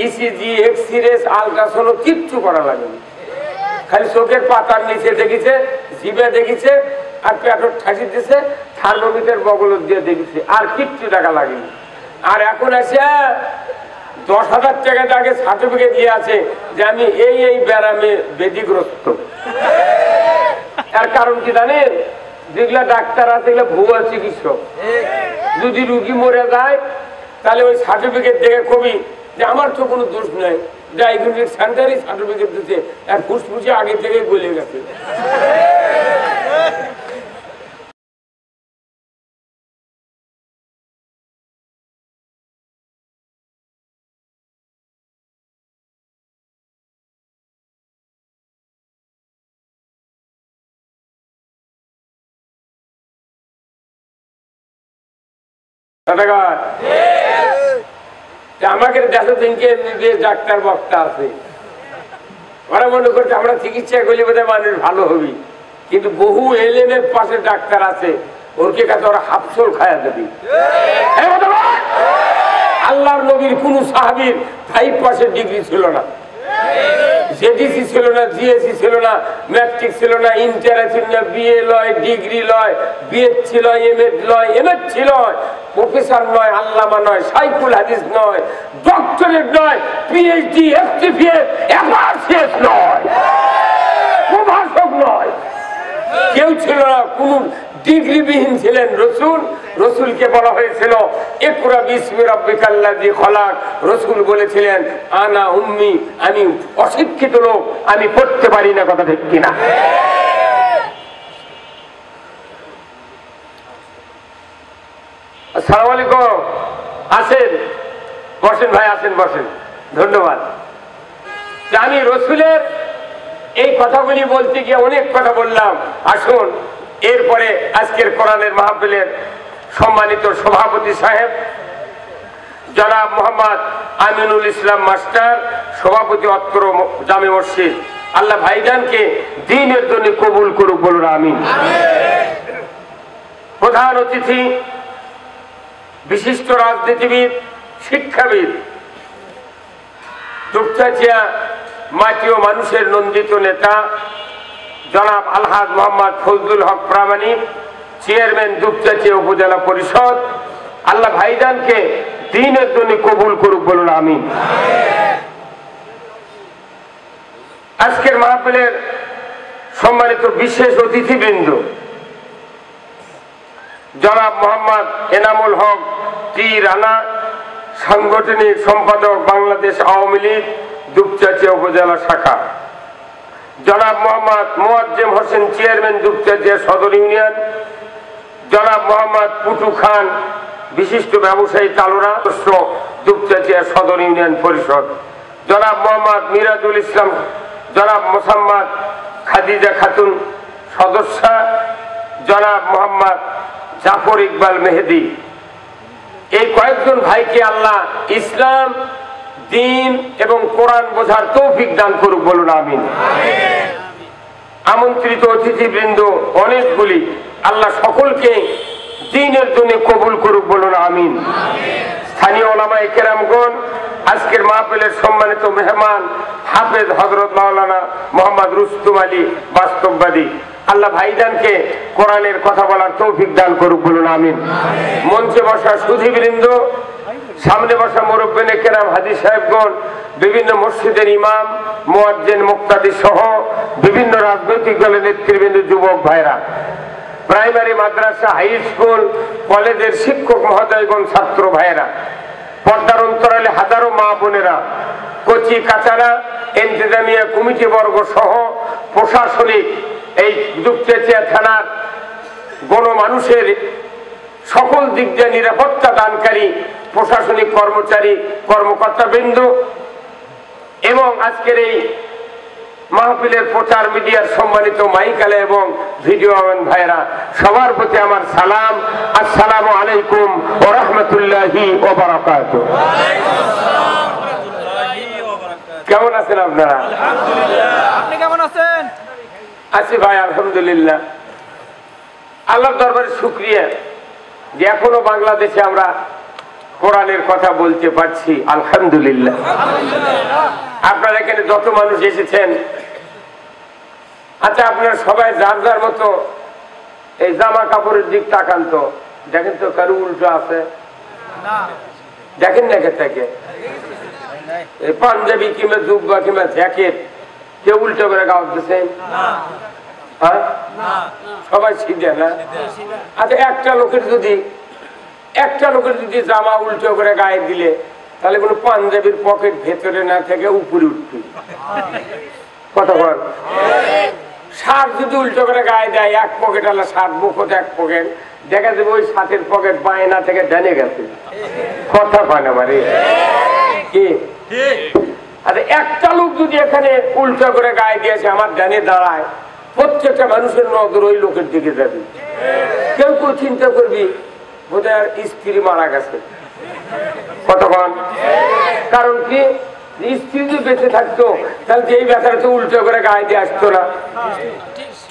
Speaker 1: ইসিজি, এক্সরেস, আলট্রাসাউন্ড কিচ্ছু করা লাগেনি। খালি চোখের পাতার নিচে দেখেছে, জিভে দেখেছে, আর পেটর ঠাসি দিয়েছে, থার্মোমিটার বগল দিয়ে দেখেছে, আর কিচ্ছু টাকা লাগেনি। আর এখন এসে 10,000 টাকা আগে সার্টিফিকেট দিয়ে আছে যে আমি এই ব্যারামে বেদিগ্রস্ত। তার কারণ কি জানেন? যেগুলা ডাক্তার আছে এগুলো ভুয়া চিকিৎসক। যদি রুগী মরে যায় তাহলে ওই সার্টিফিকেট দেখে কবি যে আমার তো কোনো দোষ নাই, ডায়াগনস্টিক সেন্টারই সার্টিফিকেট দিতে, আর ফুসফুসে আগে থেকে গলে গেছে। আমাকে দেশে দিনকে ডাক্তার বক্তা আছে, ওরা মনে করছে আমরা চিকিৎসা করলে বোধহয় মানুষ ভালো হবি, কিন্তু বহু এলএমএর পাশে ডাক্তার আছে, ওরকে কাছে ওরা হাফসোল খায়া দেবি। আল্লাহর নবীর কোন সাহাবীর 5% ডিগ্রি ছিল না, জেডিসি ছিল না, জিএসসি ছিল না, ম্যাট্রিক ছিল না, ইন্টার ছিল না, বিএ লয়, ডিগ্রি লয়, বিএড ছিল, এমএড লয়, এমএড ছিল, প্রফেসর নয়, আল্লামা নয়, সাইকুল হাদিস নয়, ডক্টরেট নয়, পিএইচডি, এফটিপিএস, এফআরসিএস নয়, প্রভাষক নয়, কেউ ছিল না, কোন ডিগ্রিবিহীন ছিলেন রসুল। রসুলকে বলা হয়েছিল ইকরা বিসমি রাব্বিকাল্লাযী খলাক। রসুল বলেছিলেন আনা উম্মি, আমি অশিক্ষিত লোক, আমি পড়তে পারি না। কথা ঠিক কিনা? আসসালামু আলাইকুম, আসেন বসেন ভাই, আসেন বসেন, ধন্যবাদ। আমি রসুলের এই কথাগুলি বলতে গিয়ে অনেক কথা বললাম। আসুন এরপরে আজকের কোরআনের মাহফিলের সম্মানিত সভাপতি সাহেব জনাব মোহাম্মদ আমিনুল ইসলাম মাস্টার, সভাপতি অত্র জামে মসজিদ, আল্লাহ ভাইজানকে দ্বীনের জন্য কবুল করুক, বলুন আমিন। প্রধান অতিথি বিশিষ্ট রাজনীতিবিদ, শিক্ষাবিদ, দুপচাচিয়া মাটি ও মানুষের নন্দিত নেতা জনাব আলহাজ মোহাম্মদ ফজলুল হক প্রামাণিক, চেয়ারম্যান দুপচাচিয়া উপজেলা পরিষদ, আল্লাহ ভাইজানকে দ্বীনের জন্য কবুল করুক, বলুন আমিন। আজকের মাহফিলের সম্মানিত বিশেষ অতিথিবৃন্দ জনাব মোহাম্মদ এনামুল হক টি রানা, সাংগঠনিক সম্পাদক বাংলাদেশ আওয়ামী লীগ দুপচাচিয়া উপজেলা শাখা, জনাব মোহাম্মদ মোয়াজ্জেম হোসেন, চেয়ারম্যান দুপচাচিয়া সদর ইউনিয়ন, জনাব মোহাম্মদ পুটু খান, বিশিষ্ট ব্যবসায়ী তালোরা, দুপচাচিয়া সদর ইউনিয়ন পরিষদ, জনাব মোহাম্মদ মিরাজুল ইসলাম, জনাব মোসাম্মদ খাদিজা খাতুন সদস্যা, জনাব মোহাম্মদ জাফর ইকবাল মেহেদি, এই কয়েকজন ভাইকে আল্লাহ ইসলাম, দ্বীন এবং কোরআন বোঝার তৌফিক দান করুক, বলুন আমিন। আমন্ত্রিত অতিথিবৃন্দ অনেকগুলি, আল্লাহ সকলকে দ্বীনের জন্য কবুল করুক, বলুন আমিন। স্থানীয় ওলামায়ে কেরামগণ, আজকের মাহফিলের সম্মানিত মেহমান হাফেজ হযরত মাওলানা মোহাম্মদ রুস্তম আলী বাস্তববাদী, আল্লাহ ভাইজানকে কোরআনের কথা বলার তৌফিক দান করুক, বলুন আমিন। মঞ্চে বসা সুধীবৃন্দ, সামনে বসা মুরব্বিনে কেরাম, হাজী সাহেবগণ, বিভিন্ন মসজিদের ইমাম, মুয়াজ্জিন, মুক্তাদি সহ বিভিন্ন রাজনৈতিক দলের নেতৃবৃন্দ, যুবক ভাইরা, প্রাইমারি, মাদ্রাসা, হাই স্কুল, কলেজের শিক্ষক মহোদয়গণ, ছাত্র ভাইয়েরা, পর্দার অন্তরালে হাজারো মা বোনেরা, কচি কাচারা, ইন্তেজামিয়া কমিটি বর্গ সহ প্রশাসনিক এই দুপচেচিয়া থানার গণমানুষের সকল দিক দিয়ে নিরাপত্তা দানকারী প্রশাসনিক কর্মচারী, কর্মকর্তাবৃন্দ এবং আজকের এই মাহফিলের প্রচার মিডিয়ার সম্মানিত মাইকালে এবং ভিডিও ম্যান ভাইরা, সবার প্রতি আমার সালাম। আসসালামু আলাইকুম ওয়া রাহমাতুল্লাহি ওয়া বারাকাতুহু। কেমন আছেন আপনারা?
Speaker 3: আপনি কেমন আছেন?
Speaker 1: আছি ভাই, আলহামদুলিল্লাহ। আল্লাহর দরবারে শুকরিয়া যে এখনো বাংলাদেশে আমরা কোরআনের কথা বলতে পারছি, আলহামদুলিল্লাহ। আপনারা এখানে যত মানুষ এসেছেন, আচ্ছা আপনারা সবাই যার যার মতো এই জামা কাপড়ের দিক তাকান তো, দেখেন তো কারো উল্টো আছে? দেখেন না কে থেকে এই পাঞ্জাবি কিংবা জুব্বা কিংবা জ্যাকেট কেউ উল্টো করে গাওয়া দিচ্ছেন? হ্যাঁ, সবাই সিধে না? আচ্ছা একটা লোকের যদি জামা উল্টো করে গায়ে দিলে, তাহলে কোনো পাঞ্জাবির পকেট ভেতরে না থেকে উপরে উঠবে, কথা বল। শার্ট যদি উল্টো করে গায়ে দেয়, এক পকেট আলা শার্ট, মুখতে এক পকেট, দেখা যাবে ওই শার্টের পকেট বাঁয়ে না থেকে ডানে গেছে, কথা হয় না মানে কি? আচ্ছা একটা লোক যদি এখানে উল্টো করে গায়ে দিয়েছে, আমার ডানে দাঁড়ায়, প্রত্যেকটা মানুষের নজর ওই লোকের দিকে যাবে। কেউ কেউ চিন্তা করবি বোধহয় স্ত্রী মারা গেছে, কতক্ষণ? কারণ কি, স্ত্রী যদি বেঁচে থাকতো তাহলে এই ব্যাপারে তো উল্টো করে গায়ে দিয়ে আসতো না।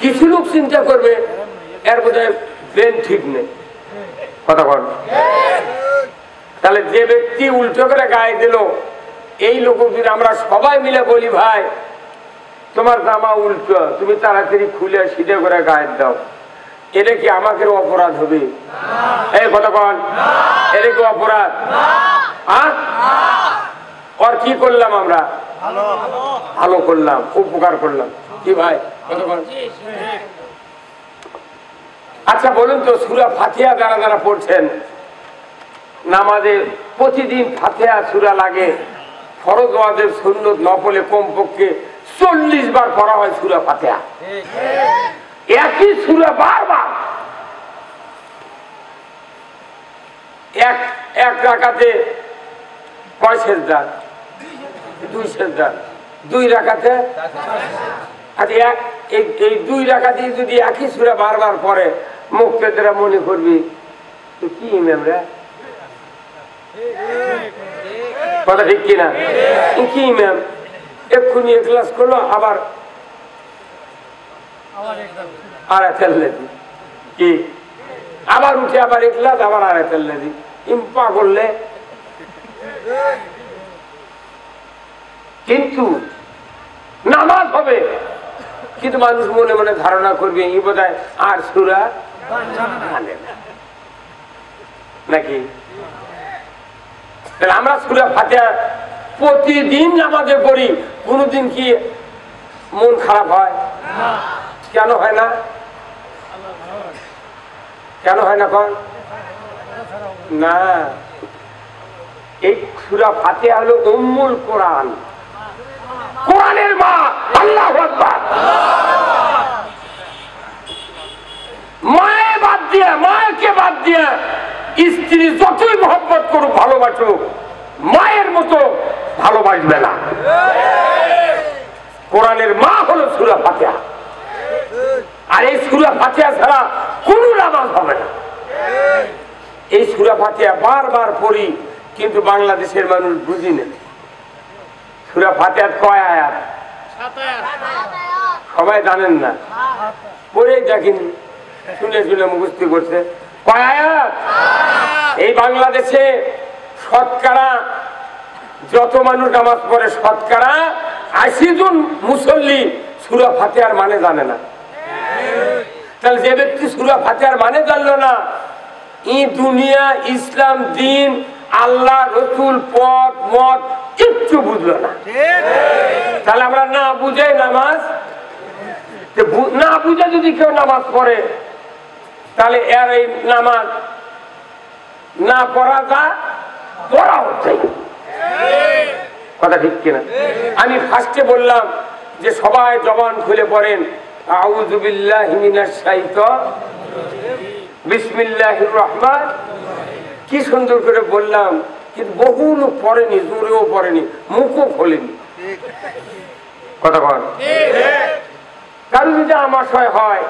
Speaker 1: কিছু লোক চিন্তা করবে এর বোধহয় ব্রেন ঠিক নেই, কতক্ষণ? তাহলে যে ব্যক্তি উল্টো করে গায়ে দিল, এই লোক যদি আমরা সবাই মিলে বলি ভাই তোমার জামা উল্টো, তুমি তাড়াতাড়ি খুলে সিধে করে গায়ে দাও, এটা কি আমাকে অপরাধ হবে? এই কতক্ষণ? এটা কি অপরাধ? আর কি করলাম আমরা? ভালো করলাম, উপকার করলাম, কি ভাই? কতক্ষণ? আচ্ছা বলুন তো, সূরা ফাতিহা যারা যারা পড়ছেন নামাজে, প্রতিদিন ফাতিহা সূরা লাগে, ফরজ ওয়াজিব সুন্নত নফলে কমপক্ষে 40 বার পড়া হয় সূরা ফাতিহা। একই সূরা বারবার, এক রাকাতে কয় সেজদা? 2 সেজদা, 2 রাকাতে। আচ্ছা এই 2 রাকাতে যদি একই সূরা বারবার পড়ে, মুক্তাদিরা মনে করবি তো কি ইমাম রে, কথা ঠিক কিনা? কি ইমাম এক্ষুনি ইখলাস করলো, আবার কি আবার উঠে আবার ইখলাস, আবার আরেকটি ইম্পা করলে। কিন্তু নামাজ হবে, কিন্তু মানুষ মনে মনে ধারণা করবে এই বোধহয় আর সূরা জানে না, নাকি? আমরা সূরা ফাতিহা প্রতিদিন নামাজে পড়ি, কোনদিন কি মন খারাপ হয়? কেন হয় না? কেন হয় না? কোন না, এই সূরা ফাতিহা হলো উম্মুল কোরআন, কোরআনের মা। আল্লাহু আকবার। মাকে বাদ দিয়ে স্ত্রী যতই মহব্বত করুক, ভালোবাসুক, মায়ের মতো ভালোবাসবে না। কোরআনের মা হলো সূরা ফাতিহা, আর এই সূরা ফাতিহা ছাড়া কোন নামাজ হবে না। এই সূরা ফাতিহা বারবার পড়ি, কিন্তু বাংলাদেশের মানুষ বুঝি না। সূরা ফাতিহার কয় আয়াত? সবাই জানেন না, পড়েই দেখেনি, শুনে শুনে মুখস্থ করছে। কয় আয়াত? এই বাংলাদেশে শতকরা যত মানুষ নামাজ পড়ে শতকরা ৮০ জন মুসল্লি সূরা ফাতিহার মানে জানে না। তাহলে যে ব্যক্তি সূরা ফাতিহার মানে জানলো না, এই দুনিয়া, ইসলাম, দিন, আল্লাহ, রসুল, পথ, মত কিচ্ছু বুঝলো না। তাহলে আমরা না বুঝে নামাজ, না বুঝে যদি কেউ নামাজ পড়ে, তাহলে এর এই নামাজ না পড়া যা পড়া হচ্ছে। কথা ঠিক কিনা? আমি ফার্স্টে বললাম যে সবাই জবান খুলে পড়েন আউযু বিল্লাহি মিনাশ শাইতানির বিসমিল্লাহির রহমান। কি সুন্দর করে বললাম, কিন্তু বহু লোক পড়েনি, জোরেও পড়েনি, মুখও খোলেনি। কথা বল। কারণ যদি আমাশয় হয়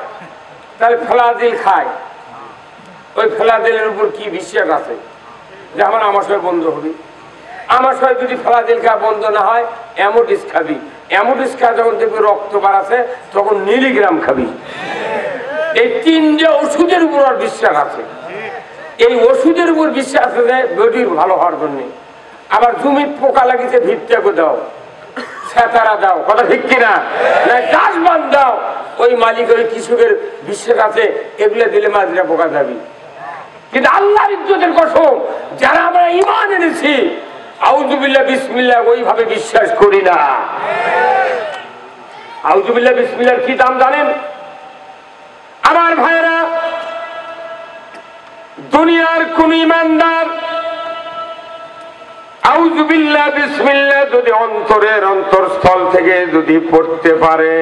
Speaker 1: তাহলে ফেলাদিল খায়, ওই ফেলাদিলের উপর কি বিশ্বাস আছে যে আমার আমাশয় বন্ধ হবে? আমাশয় যদি ফেলাদিল খাওয়া বন্ধ না হয় অ্যামোডিস খাবি, অ্যামোডিস খাওয়া যখন দেখবি রক্ত বাড়াচ্ছে তখন মিলিগ্রাম খাবি। এই তিনটে ওষুধের উপর আর বিশ্বাস আছে। এই ওষুধের উপর বিশ্বাস আছে বডির ভালো হওয়ার জন্য। আবার জমির পোকা লাগিয়েছে, ভিটটাকে দাও, সেতারা দাও, কথা ঠিক কিনা? গাছ বান দাও, ওই মালিক ওই কৃষকের বিশ্বাস আছে এগুলো দিলে মাজরা পোকা যাবি। কিন্তু আল্লাহর ইজ্জতের কসম, যারা আমরা ঈমান এনেছি আউযু বিল্লাহ বিসমিল্লাহ ওইভাবে বিশ্বাস করি না। আউযু বিল্লাহ বিসমিল্লাহর কি দাম জানেন আমার ভাইরা? দুনিয়ার কোন ঈমানদার আউযু বিল্লাহ বিসমিল্লাহ যদি অন্তরের অন্তরস্থল থেকে যদি পড়তে পারে,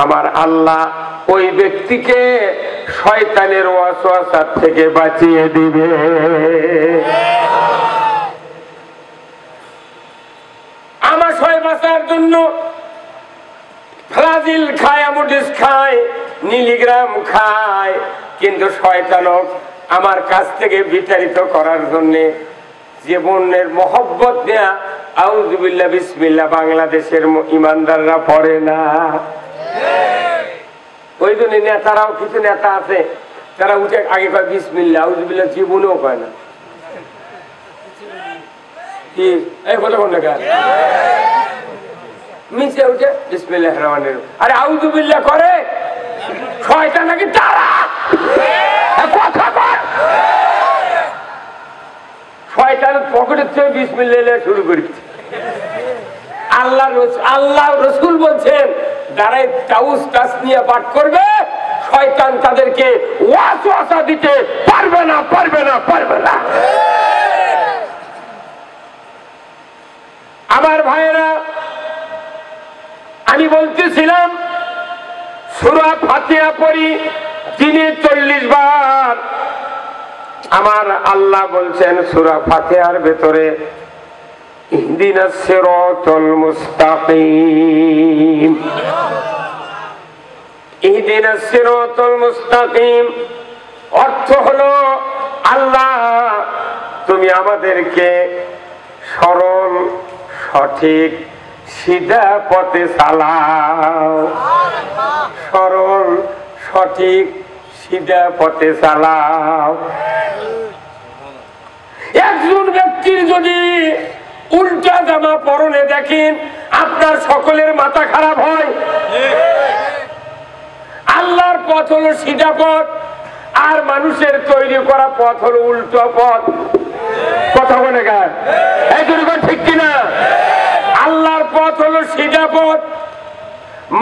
Speaker 1: আমার আল্লাহ ওই ব্যক্তিকে শয়তানের ওয়াসওয়াসা থেকে বাঁচিয়ে দিবে। আমাশয় বাঁচার জন্য ফ্লাজিল খায়, অ্যামোডিস খায়, মিলিগ্রাম খায়, কিন্তু শয়তানও আমার কাছ থেকে বিতাড়িত করার জন্য জীবনের মহব্বত দেয়া আউযু বিল্লাহ বিসমিল্লাহ বাংলাদেশের ইমানদাররা পড়ে না। ওই জন্য নেতারাও, কিছু নেতা আছে তারা উঠে আগে কয় বিসমিল্লাহ, আউযু বিল্লাহ জীবনেও কয় না। কি এই কথা কোন লেখা? মিছে উঠে বিসমিল্লাহির রহমানির রহিম। আরে আউযু বিল্লাহ করে শয়তান নাকি তারা? কথা বল। শয়তান পকেটের থেকে বিসমিল্লাহ শুরু করেছে। আল্লাহ রসুল বলছেন যারা তাউস তাসনিয়া পাঠ করবে শয়তান তাদেরকে ওয়াসওয়াসা দিতে পারবে না, পারবে না, পারবে না। আমার ভাইয়েরা, আমি বলতেছিলাম সূরা ফাতিহা পড়ি দিনে 40 বার। আমার আল্লাহ বলছেন সূরা ফাতিহার ভেতরে ইহদিনাস সিরাতাল মুস্তাকিম, ইহদিনাস সিরাতাল মুস্তাকিম অর্থ হলো আল্লাহ তুমি আমাদেরকে সরল সঠিক সিধা পথে চালাও, সরল সঠিক সিধা পথে চালাও। একজন ব্যক্তির যদি উল্টা জামা পরনে দেখেন আপনার সকলের মাথা খারাপ হয়। আল্লাহর পথ হলো সিধা পথ, আর মানুষের তৈরি করা পথ হলো উল্টো পথ। কথা বলে গা ঠিক কিনা? আল্লাহর পথ হলো সিধা পথ,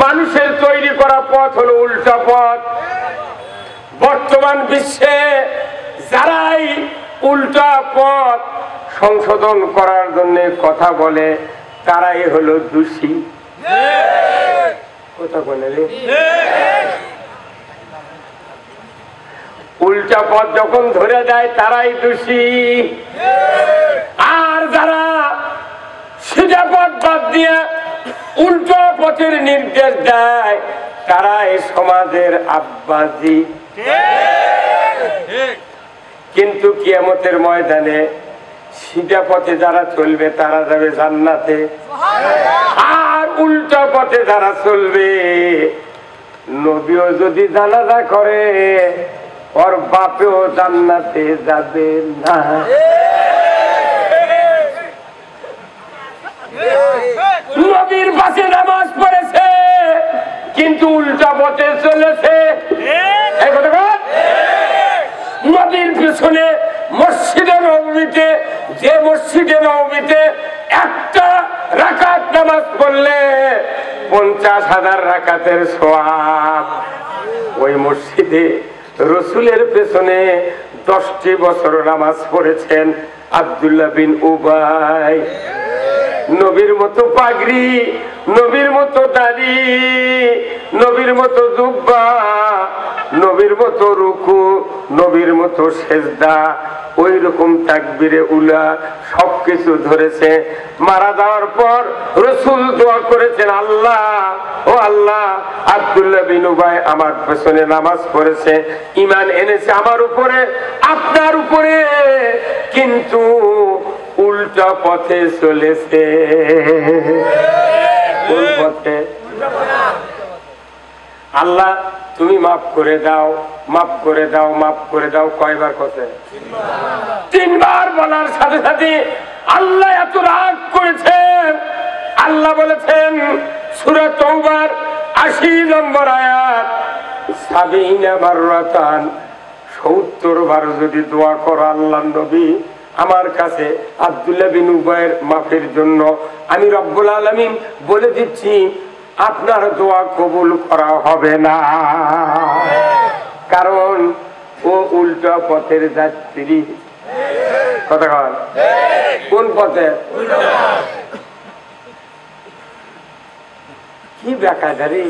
Speaker 1: মানুষের তৈরি করা পথ হলো উল্টা পথ। বর্তমান বিশ্বে যারাই উল্টা পথ সংশোধন করার জন্য কথা বলে তারাই হলো দোষী। কথা বলে রে, উল্টা পথ যখন ধরে দেয় তারাই দোষী। আর যারা সিধা পথ বাদ দিয়ে উল্টা পথের নির্দেশ দেয় তারা এই সমাজের আব্বাজি। কিন্তু কিয়ামতের ময়দানে সিধা পথে যারা চলবে তারা যাবে জান্নাতে, আর উল্টা পথে যারা চলবে, নবীও যদি জানাজা করে ওর বাপেও জান্নাতে যাবে না। নবীর পাশে নামাজ পড়েছে কিন্তু উল্টা পথে চলেছে। নবীর পিছনে মসজিদে নববীতে, যে মসজিদে নববীতে একটা রাকাত নামাজ পড়লে 50,000 রাকাতের সওয়াব, ওই মসজিদে রসুলের পেছনে 10টি বছর নামাজ পড়েছেন আব্দুল্লাহ বিন উবাই। নবীর মতো পাগড়ি, নবীর মতো দাড়ি, নবীর মতো জুব্বা, নবীর মতো রুকু, নবীর মতো সেজদা, ওই রকম তাকবীরে উলা সবকিছু ধরেছে। মারা যাওয়ার পর রসুল দোয়া করেছেন, আল্লাহ ও আল্লাহ, আব্দুল্লাহ বিন উবাই আমার পেছনে নামাজ পড়েছে, ঈমান এনেছে আমার উপরে, আপনার উপরে, কিন্তু উল্টা পথে চলেছে। কোন পথে? আল্লাহ তুমি মাফ করে দাও, মাফ করে দাও, মাফ করে দাও। কয়বার কথা? 3 বার বলার সাথে সাথে আল্লাহ এত রাগ করেছেন। আল্লাহ বলেছেন সূরা তাওবার 80 নম্বর আয়াত, 70 মাররাতান, 70 বার যদি দোয়া করো আল্লাহর নবী আমার কাছে আব্দুল্লাহ বিন উবাইয়ের মাফের জন্য, আমি রব্বুল আলামিন বলে দিচ্ছি আপনার দোয়া কবুল করা হবে না, কারণ ও উল্টা পথের যাত্রী। কথা কন, কোন পথে? কি বেকারি,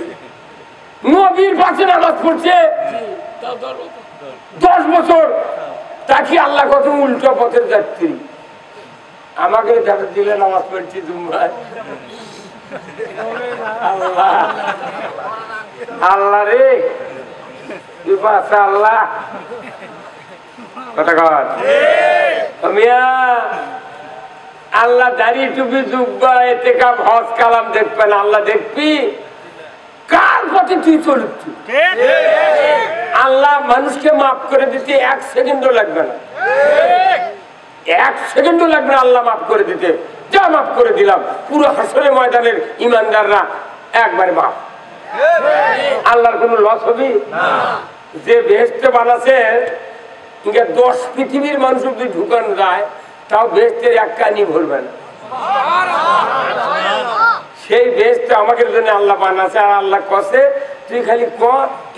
Speaker 1: নবীর পাশে নামাজ পড়ছে 10 বছর, তাকে আল্লাহ কত উল্টো পথের যাত্রী। আমাকে দেখা দিলে নামাজ পড়ছি তোমরা, আল্লাহ আল্লাহ রে আল্লাহ। কথা কর মিয়া, আল্লাহ দাড়ি টুপি জুব্বা এতেকাব হজ কালাম দেখবে না, আল্লাহ দেখবি কার পথে তুই চলছি। আল্লাহ মানুষকে মাফ করে দিতে 1 সেকেন্ডও লাগবে না, 1 সেকেন্ডও লাগবে না আল্লাহ মাফ করে দিতে। যা মাফ করে দিলাম, পুরো হাসরের ময়দানের ইমানদাররা একবারে মাফ। আল্লাহর কোন লস হবে? যে বেহেশতে বানাছে 10 পৃথিবীর মানুষ যদি ঢুকানো যায় তাও বেহেশতের 1 কানি ভরবে না। সেই বেহেশতে আমাদের জন্য আল্লাহ বানাছে। আর আল্লাহ কসে তুই খালি ক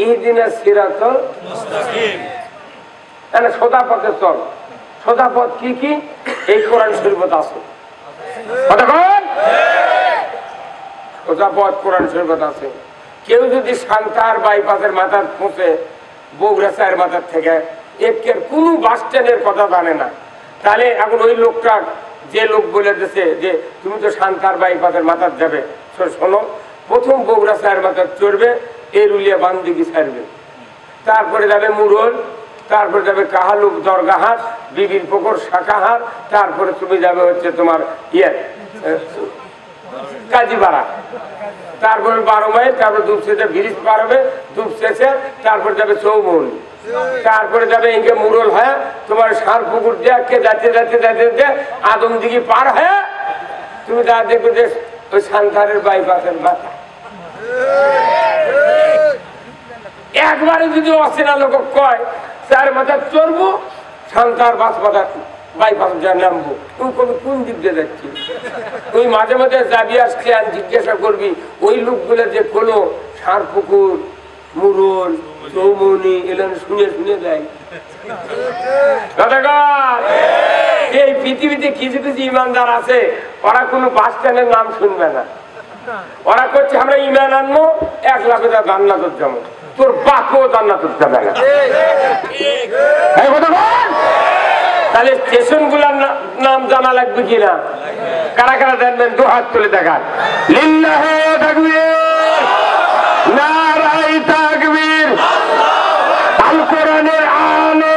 Speaker 1: ইহদিনা সিরাতাল মুস্তাকিম, মানে সোজা পথে চল। সোজা পথ কি কি? এই কোরআন শরীফত আছে। কথা বল, সোজা পথ কোরআন শরীফত আছে। কেউ যদি সান্তার বাইপাসের মাথার পৌঁছে বগুড়া চায়ের মাথার থেকে একের কোন বাস স্ট্যান্ডের কথা জানে না, তাহলে এখন ওই লোকটা যে লোক বলে দিচ্ছে যে তুমি তো সান্তার বাইপাসের মাথার যাবে, শোনো প্রথম বগুড়া চায়ের মাথার চড়বে, এরুলিয়া বান্দিগি ছাড়বে, তারপরে যাবে মুরল, তারপরে যাবে কাহালুক দরগাহাট, বিবির পুকুর শাখাহাট, তারপরে তুমি যাবে হচ্ছে তোমার কাজীপাড়া, তারপরে 12 মাইল, তারপরে দুপসেচে ব্রিজ পার হবে, দুপসেচে তারপরে যাবে চৌমুন, তারপরে যাবে ইনকে মুরল হয়ে তোমার সার পুকুর দিয়ে যাতে যাতে যাতে যেতে আদমদিঘি পার হয়ে তুমি যা দেখবে যে ওই সান্তারের বাইপাসের মাথা। একবারে যদি অচেনা লোক কয় চার মাথা চড়বো, সান্তার বাস মাথা বাইপাস যা নামবো, তুই কবি কোন দিক দিয়ে যাচ্ছি? তুই মাঝে মাঝে যাবি আসতে আর জিজ্ঞাসা করবি ওই লোকগুলো যে কোনো সার পুকুর, মুরল, চৌমনি এগুলো শুনে শুনে যায়। এই পৃথিবীতে কিছু কিছু ইমানদার আছে, ওরা কোনো বাস স্ট্যান্ডের নাম শুনবে না। ওরা করছে আমরা ইমান আনবো 1 লাখে যা জান্নাতের যাবো, তোর বাপও জান্নাতের যাবে না। তাহলে স্টেশন গুলার নাম জানা লাগবে কিনা? কারা কারা জানবেন 2 হাত তুলে দেখান। লিল্লাহে তাকবীর, নারায়ে তাকবীর, আল কোরআনের আলো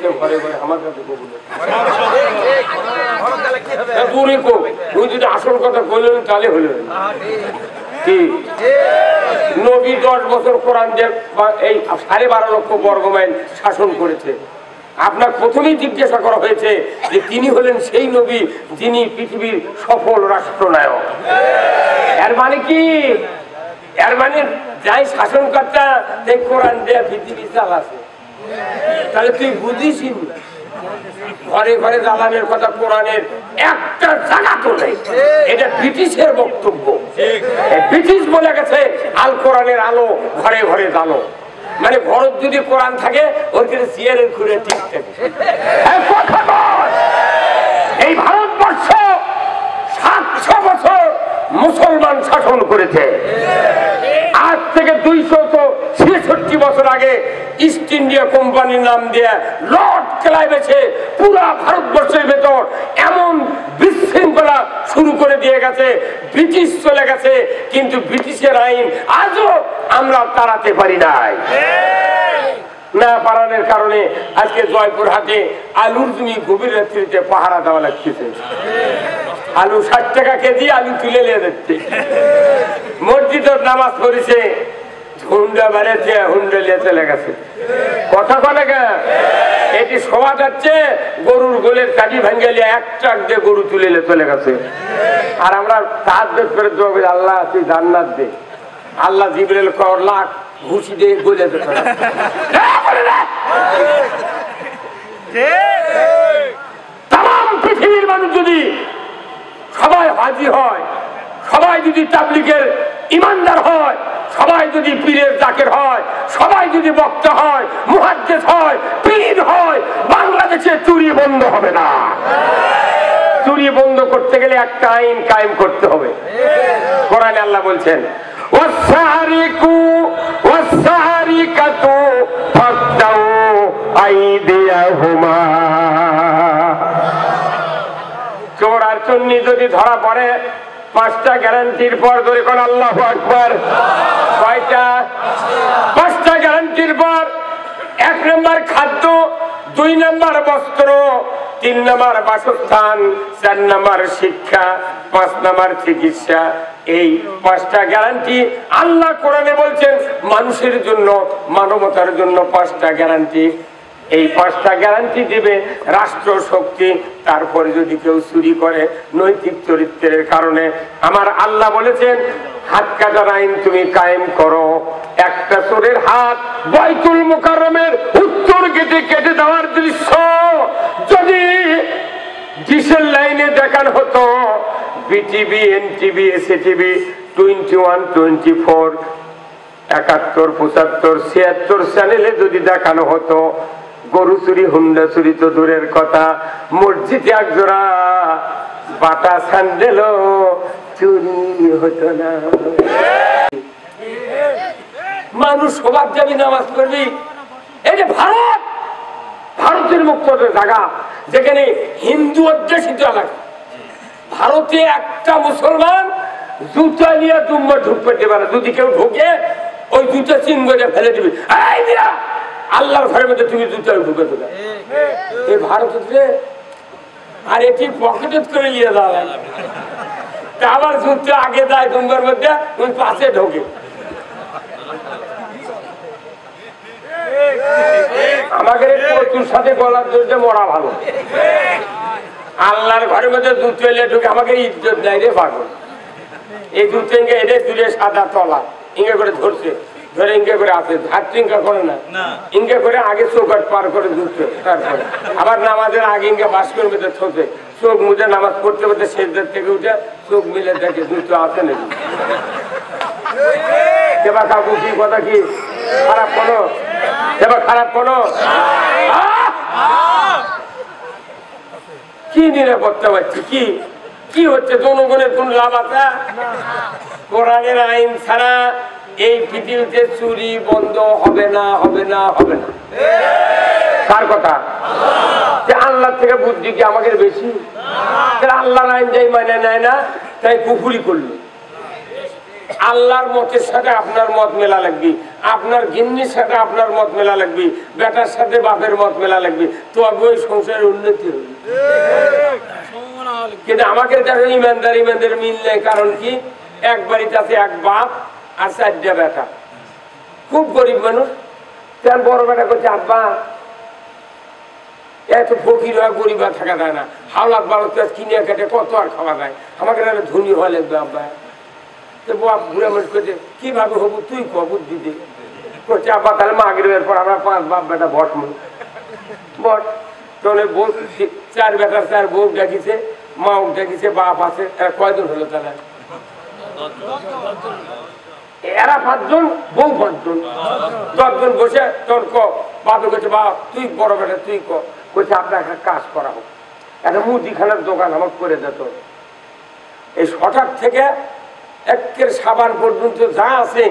Speaker 1: হচ্ছে ঘরে ঘরে আমার কাছে দূরে কো তুই যদি আসল কথা বললেন তাহলে হলো কি নবী 10 বছর কোরআন দিয়ে এই 12.5 লক্ষ বর্গমাইল শাসন করেছে। আপনার প্রথমেই জিজ্ঞাসা করা হয়েছে যে তিনি হলেন সেই নবী যিনি পৃথিবীর সফল রাষ্ট্রনায়ক। এর মানে কি? এর মানে যাই শাসনকর্তা এই কোরআন দিয়ে পৃথিবী চালাচ্ছে। তাহলে তুই বুঝিস ঘরে ঘরে জ্বালানের কথা কোরআনের একটা জায়গা তো নেই। এটা ব্রিটিশের বক্তব্য। ব্রিটিশ বলে গেছে আল কোরআনের আলো ঘরে ঘরে জ্বালো, মানে ঘর যদি কোরআন থাকে ওর কিন্তু চেয়ারের ঘুরে ঠিক থাকে। এই ভারতবর্ষ 700 বছর মুসলমান শাসন করেছে। আজ থেকে 266 বছর আগে ইস্ট ইন্ডিয়া কোম্পানির নাম দিয়ে লর্ড ক্লাইভ এসে পুরা ভারতবর্ষের ভেতর এমন বিশৃঙ্খলা শুরু করে দিয়ে গেছে। ব্রিটিশ চলে গেছে, কিন্তু ব্রিটিশের আইন আজও আমরা তাড়াতে পারি নাই। না পারানোর কারণে আজকে জয়পুরহাটে আলুর জমি গভীর রাত্রিতে পাহারা দেওয়া লাগতেছে। আলু 60 টাকা কেজি, আলু তুলে নিয়ে যাচ্ছে। মসজিদের নামাজ পড়েছে, হুন্ডা বেড়েছে, হুন্ডা নিয়ে চলে গেছে। কথা বলে এটি শোভা যাচ্ছে, গরুর গোলের কাটি ভেঙে নিয়ে 1 ট্রাক দিয়ে গরু তুলে নিয়ে চলে গেছে। আর আমরা তাহাজ্জুদ করে দোয়া করি, আল্লাহ তুই জান্নাত দে। আল্লাহ জিবরাইল কর লাখ ঘুষি দিয়ে গলে দিতে। তাম পৃথিবীর মানুষ যদি সবাই হাজি হয়, সবাই যদি তাবলীগের ইমানদার হয়, সবাই যদি পীরের জাকের হয়, সবাই যদি বক্তা হয়, মুহাদ্দিস হয়, পীর হয়, বাংলাদেশে চুরি বন্ধ হবে না। চুরি বন্ধ করতে গেলে একটা আইন কায়েম করতে হবে। কোরআনে আল্লাহ বলছেন ওয়াসসারিকু ওয়াসসারিকাতু ফাকতাউ আইদিয়াহুমা। চোর আর চুন্নি যদি ধরা পড়ে 5টা গ্যারান্টির পর ধরে কোন আল্লাহু আকবার। কয়টা? 5টা গ্যারান্টির পর 1 নম্বর খাদ্য, 2 নম্বর বস্ত্র, 3 নম্বর বাসস্থান, 4 নম্বর শিক্ষা, 5 নম্বর চিকিৎসা। এই 5টা গ্যারান্টি আল্লাহ কোরআনে বলছেন মানুষের জন্য, মানবতার জন্য 5টা গ্যারান্টি। এই 5টা গ্যারান্টি দিবে রাষ্ট্র শক্তি। তারপরে যদি কেউ চুরি করে নৈতিক চরিত্রের কারণে আমার আল্লাহ বলেছেন হাত কাটার আইন তুমি কায়েম করো। একটা চোরের হাত বাইতুল মুকাররমের উত্তর গেটে কেটে দেওয়ার দৃশ্য যদি ডিসেল লাইনে দেখানো হতো, বিটিভি, এনটিভি, এসএটিভি, 21, 24, 71, 75, 76 চ্যানেলে যদি দেখানো হতো, গরু চুরি, হুন্ডা চুরি তো দূরের কথা, মসজিদে একজোড়া বাটা স্যান্ডেল চুরি হতো না। মানুষ সবার যাবি, নামাজ পড়বি। এই যে ভারত, ভারতের মুক্ত জায়গা যেখানে হিন্দু অধ্যুষিত এলাকা, ভারতে একটা মুসলমান জুতা নিয়ে জুম্মা ঢুকতে দেবে না। যদি কেউ ঢুকে ওই জুতা চিহ্ন ফেলে দিবি। আল্লাহর ঘরের মধ্যে তুমি জুতা ঢুকে দেবে। এই ভারতে আর এটি পকেটে করে নিয়ে যাওয়া লাগে। আবার জুতা আগে যায় জুম্মার মধ্যে, ওই পাশে ঢোকে। আমাদের প্রচুর সাথে গলার জোরে মরা ভালো। আল্লাহর ঘরের মধ্যে জুতো এলে ঢুকে আমাকে ইজ্জত নাই রে পাগল। এই জুতো ইঙ্গে এটা দূরে সাদা তলা ইঙ্গে করে ধরছে, ধরে ইঙ্গে করে আছে, হাত ইঙ্গা করে না, ইঙ্গে করে আগে চৌকাট পার করে জুতো, তারপরে আবার নামাজের আগে ইঙ্গে বাস্কের মধ্যে থোকে, চোখ মুজে নামাজ পড়তে পড়তে সেজদার থেকে উঠে চোখ মিলে দেখে জুতো আছে নাকি। দেবা কাকু কি কথা কি খারাপ কোনো? দেবা খারাপ কোনো? কি নিরাপত্তা পাচ্ছি? কি কি হচ্ছে? জনগণের কোন লাভ আছে? কোরআনের আইন ছাড়া এই পৃথিবীতে চুরি বন্ধ হবে না, হবে না, হবে না। কার কথা? যে আল্লাহ থেকে বুদ্ধি কি আমাদের বেশি? আল্লাহর আইন যাই মানে নেয় না, তাই কুফরি করলো। আল্লাহর মতের সাথে আপনার মত মেলা লাগবে। আপনার গিন্নির সাথে আপনার মত মেলা লাগবে, বেটার সাথে বাপের মত মেলা লাগবে, তবে ওই সংসারের উন্নতি হবে। কিন্তু আমাকে দেখো ইমানদার মিল নেই। কারণ কি, এক বাড়িতে আছে এক বাপ আর 4টা বেটা, খুব গরিব মানুষ। তার বড় বেটা করছে, আব্বা এত ফকির হয় গরিব আর থাকা যায় না, হাওলাত বালত কিনে কেটে কত আর খাওয়া যায়, আমাকে ধনী হওয়া লাগবে আব্বা। বাপ ঘুরে মানুষ করছে, কিভাবে হবো তুই ক বুদ্ধি দে। করছে, আব্বা তাহলে মাগরিবের পর আমরা 5 বাপ বেটা বসবো। বস তাহলে বউ, 4 বেটার 4 বউ ডাকিছে, মাও ডাকিছে, বাপ আছে। কয়জন হলো তাহলে? এরা 5 জন, বউ 5 জন, 10 জন বসে তোর বাপে করছে, বাপ তুই বড় বেটা তুই করছে, আপনার একটা কাজ করা হোক, একটা মুদিখানার দোকান আমাকে করে দিত। এই হঠাৎ থেকে একের সাবান পর্যন্ত যা আছে,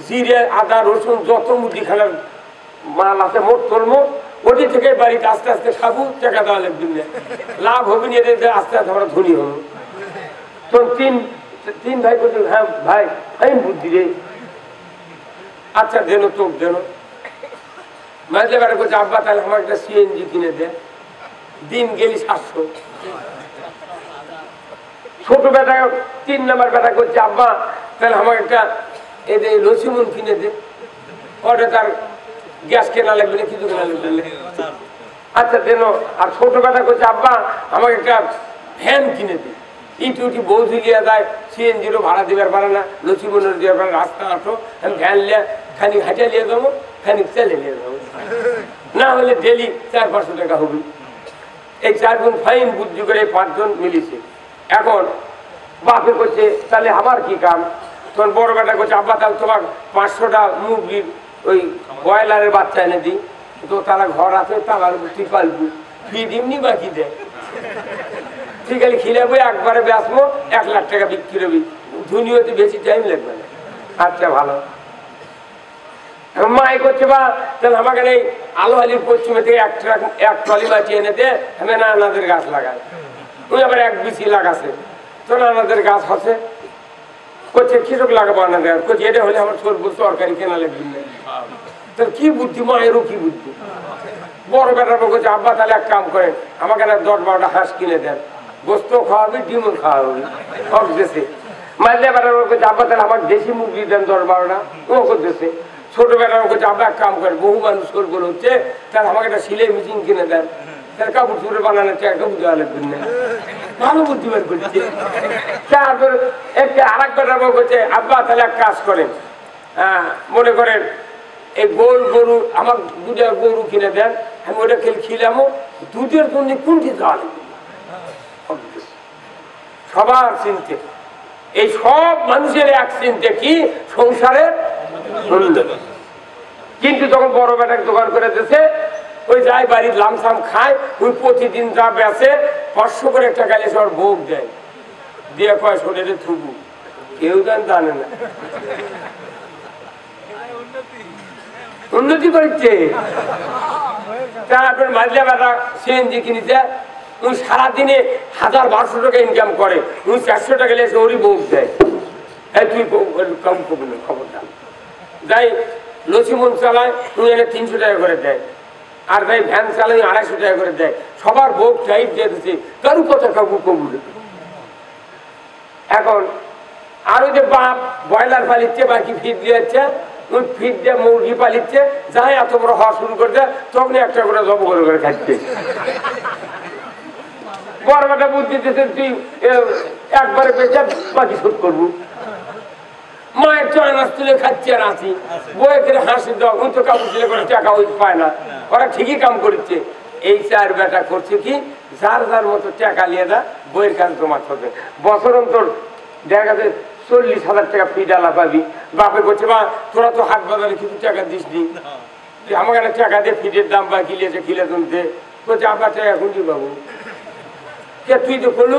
Speaker 1: জিরে আদা রসুন যত মুদিখানার মাল আছে মোট তোলমো, ওটি থেকে বাড়িতে আস্তে আস্তে খাবো, টাকা দেওয়া লাগবে না, লাভ হবে না, আস্তে আস্তে আমরা ধনী হবো। তো তিন ভাই বলছে, হ্যাঁ ভাই আমি বুদ্ধি রে, আচ্ছা দেন তোক দেন। মাঝে বেড়া করছে, আব্বা তাহলে আমার একটা সিএনজি কিনে দে, দিন গেলি 700। ছোট বেটা 3 নম্বর বেটা করছে, আব্বা তাহলে আমার একটা এদের লসিমন কিনে দে, ওটা তার গ্যাস কেনা লাগবে না, কিছু কেনা লাগবে না, আচ্ছা দেন। আর ছোট বেটা করছে, আব্বা আমাকে একটা ভ্যান কিনে দে, ইটি উটি বউ ঝুলিয়ে যায়, সিএনজিরও ভাড়া দেবার পারে না, লসিমনের দেওয়ার পারে, রাস্তা আটো, আমি ভ্যান লিয়ে খানিক হাঁটা নিয়ে যাবো, খানিক চালে নিয়ে যাবো, না হলে ডেলি 400-500 টাকা হবে। এই 4 জন ফাইন বুদ্ধি করে 5 জন মিলিছে। এখন বাপে করছে, তাহলে আমার কি কাম? তখন বড় বেটা করছে, আব্বা তাহলে তোমার 500টা মুরগির ওই ব্রয়লারের বাচ্চা এনে দিই, তো তারা ঘর আছে, তারা তুই পালবি, ফি দিমনি বাকি দেয়, ঠিক আছে খিলাবো, একবারে বেচবো, 1 লাখ টাকা বিক্রি হবি, ধনী হতে বেশি টাইম লাগবে না। আচ্ছা ভালো। মাই করছে, বা তাহলে আমাকে এই আলো আলির পশ্চিমে থেকে এক ট্রলি মাটি এনে দে, আমি নানাদের গাছ লাগাই, ওই আবার 1 বিচি লাগাছে, তো নানাদের গাছ আছে। করছে, কৃষক লাগাবো আনাদের, করছে এটা হলে আমার তরকারি কেনা লাগবে না। তাহলে কি বুদ্ধি, মায়েরও কি বুদ্ধি। বড় বেটার করছে, আব্বা তাহলে এক কাম করেন, আমাকে 10-12টা হাঁস কিনে দেন, গোস্ত খাওয়াবি, ডিমও খাওয়াবি, সব দেশে। মাঝে বেটার করছে, আব্বা তাহলে আমার দেশি মুরগি দেন 10-12টা, ও করতেছে। ছোট বেটার করছে, আব্বা এক কাম করেন, বহু মানুষ করবো হচ্ছে, তাহলে আমাকে একটা সিলাই মেশিন কিনে দেন, তাহলে কাপড় চুপড়ে বানানোর টাকা বুঝতে লাগবে না। ভালো বুদ্ধি বের করছে। তারপর একটা আর এক বেটার করছে, আব্বা তাহলে এক কাজ করেন, মনে করেন এই গরু, আমার 2টা গরু কিনে দেন, আমি ওটা খিলামো, দুধের জন্য কোনটি দেওয়া লাগবে। সবার চিনতে, এই সব মানুষের এক চিনতে কি, সংসারের। কিন্তু তখন বড় বেটাকে দোকান করে দিয়েছে, ওই যাই বাড়ির লামসাম খায়, ওই প্রতিদিন যা বেচে 500 করে টাকা এসে ওর ভোগ দেয়, দিয়ে কয় শরীরে থুবু, কেউ জানে না। উন্নতি করছে। তারপর মাঝে বেটা সিএনজি কিনেছে, উনি সারাদিনে 1000-1200 টাকা ইনকাম করে, উনি 400 টাকা এসে ওরই ভোগ দেয়, তুই কম করবি না, খবরটা যাই। লসিমন চালায়, উনি এনে 300 টাকা করে দেয়, আর যাই ভ্যান চালাই 250 টাকা করে দেয়, সবার ভোগ টাইট দিয়ে দিচ্ছে, কারু কথা কাকু কবুলে। এখন আর ওই যে বাপ ব্রয়লার পালিচ্ছে, বাকি ফিট দিয়েছে, ওই ফিট দিয়ে মুরগি পালিচ্ছে, যাই এত বড় হওয়া শুরু করছে, তখন একটা করে জব করে খাচ্ছে। বড় বেটা বুদ্ধি দিতে, তুই একবারে বেঁচে বাকি শোধ করবো। মায়ের চয়নাস তুলে খাচ্ছে আর আছি, বইয়ে করে হাসি দাও, উনি তো কাপড় তুলে করে টাকা ওই পায় না, ওরা ঠিকই কাম করছে। এই 4 বেটা করছে কি, যার যার মতো টাকা নিয়ে যা, বইয়ের কাজ জমা করবে, বছর অন্তর দেখা গেছে 40,000 টাকা ফি ডালা পাবি। বাপে করছে, বা তোরা তো হাট বাজারে কিছু টাকা দিস নি, আমাকে একটা টাকা দিয়ে ফিটের দাম বা কিলেছে, কিলে তুলতে করছে, আপনার টাকা এখন কি পাবো, তুই তো করলু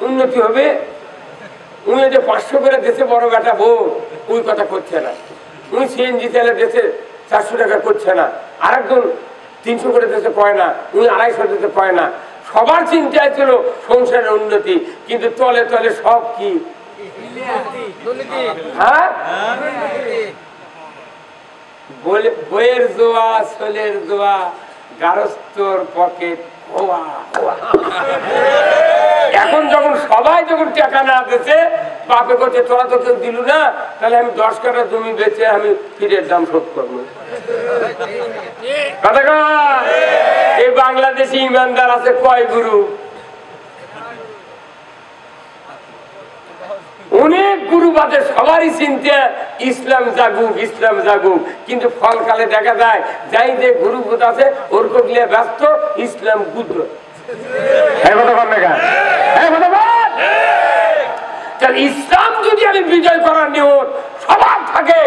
Speaker 1: উন্নতি হবে। উনি যে 500 করে দেশে বড় বেটা বউ, ওই কথা করছে না। উনি সিএনজি তেলে দেশে 400 টাকা করছে না, আরেকজন 300 করে দেশে পায় না, উনি 250 দিতে পায় না। সবার চিন্তায় ছিল সংসারের উন্নতি, কিন্তু তলে তলে সব কি, হ্যাঁ বইয়ের জোয়া, ছোলের জোয়া, গারস্থর পকেট হোয়া হোয়া। এখন যখন সবাই যখন টাকা না দিচ্ছে, বাপে করছে তোরা তো কেউ দিল না, তাহলে আমি 10 কাঠা জমি বেচে আমি ফিরের দাম শোধ করবো। এই বাংলাদেশি ইমানদার আছে কয় গুরু? অনেক গুরু বাদে সবারই চিন্তা ইসলাম জাগুক, ইসলাম জাগুক, কিন্তু ফলকালে দেখা যায় যাই যে গুরু ভূত আছে ওর কগলে ব্যস্ত, ইসলাম গুদ্র। ইসলাম যদি আমি বিজয় করার নিয়ত সবার থাকে,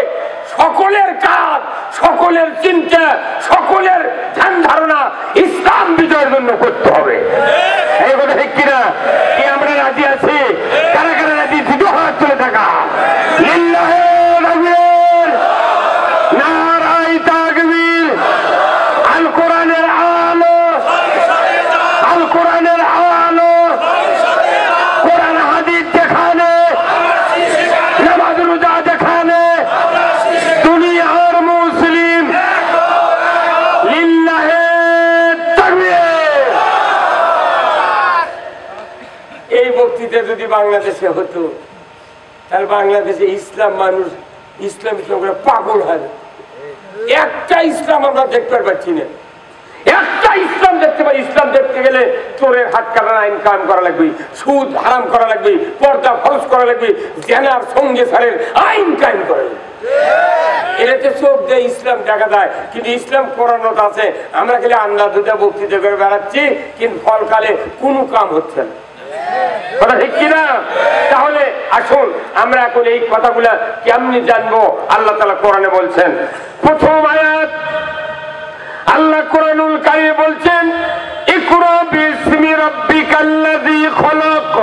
Speaker 1: সকলের কাজ, সকলের চিন্তা, সকলের ধ্যান ধারণা ইসলাম বিজয়ের জন্য করতে হবে। এই কথা ঠিক কিনা? কি আমরা রাজি আছি? কারা কারা রাজি? দুটো হাত তুলে থাকা। লিল্লাহে তাকবীর, নারায়ে তাকবীর। আল কোরআনের আলো, আল কোরআনের আলো, কোরআন হাদিস যেখানে, নামাজ রোজা যেখানে, দুনিয়ার মুসলিম। লিল্লাহে তাকবীর। এই বক্তৃতা যদি বাংলাদেশে হতো, তাহলে বাংলাদেশে ইসলাম মানুষ ইসলাম করে পাগল হয়। একটা ইসলাম আমরা দেখতে পাচ্ছি না, একটা ইসলাম দেখতে পাই। ইসলাম দেখতে গেলে চোরের হাত কাটার আইন কায়েম করা লাগবে, সুদ হারাম করা লাগবে, পর্দা ফরজ করা লাগবে, জেনার সঙ্গে সারের আইন কায়েম করা লাগবে। এটাতে চোখ দিয়ে ইসলাম দেখা যায়, কিন্তু ইসলাম কোরআনত আছে। আমরা খালি আন্দাজ দুটা বক্তৃতা করে বেড়াচ্ছি, কিন্তু ফলকালে কোনো কাম হচ্ছে না। কথা ঠিক কিনা? তাহলে আসুন আমরা এখন এই কথাগুলা কেমনি জানবো? আল্লাহ তাআলা কোরআনে বলছেন, প্রথম আয়াত আল্লাহ কোরআনুল কারীমে বলছেন, ইকরা বিসমি রাব্বিকাল্লাযী খলাক।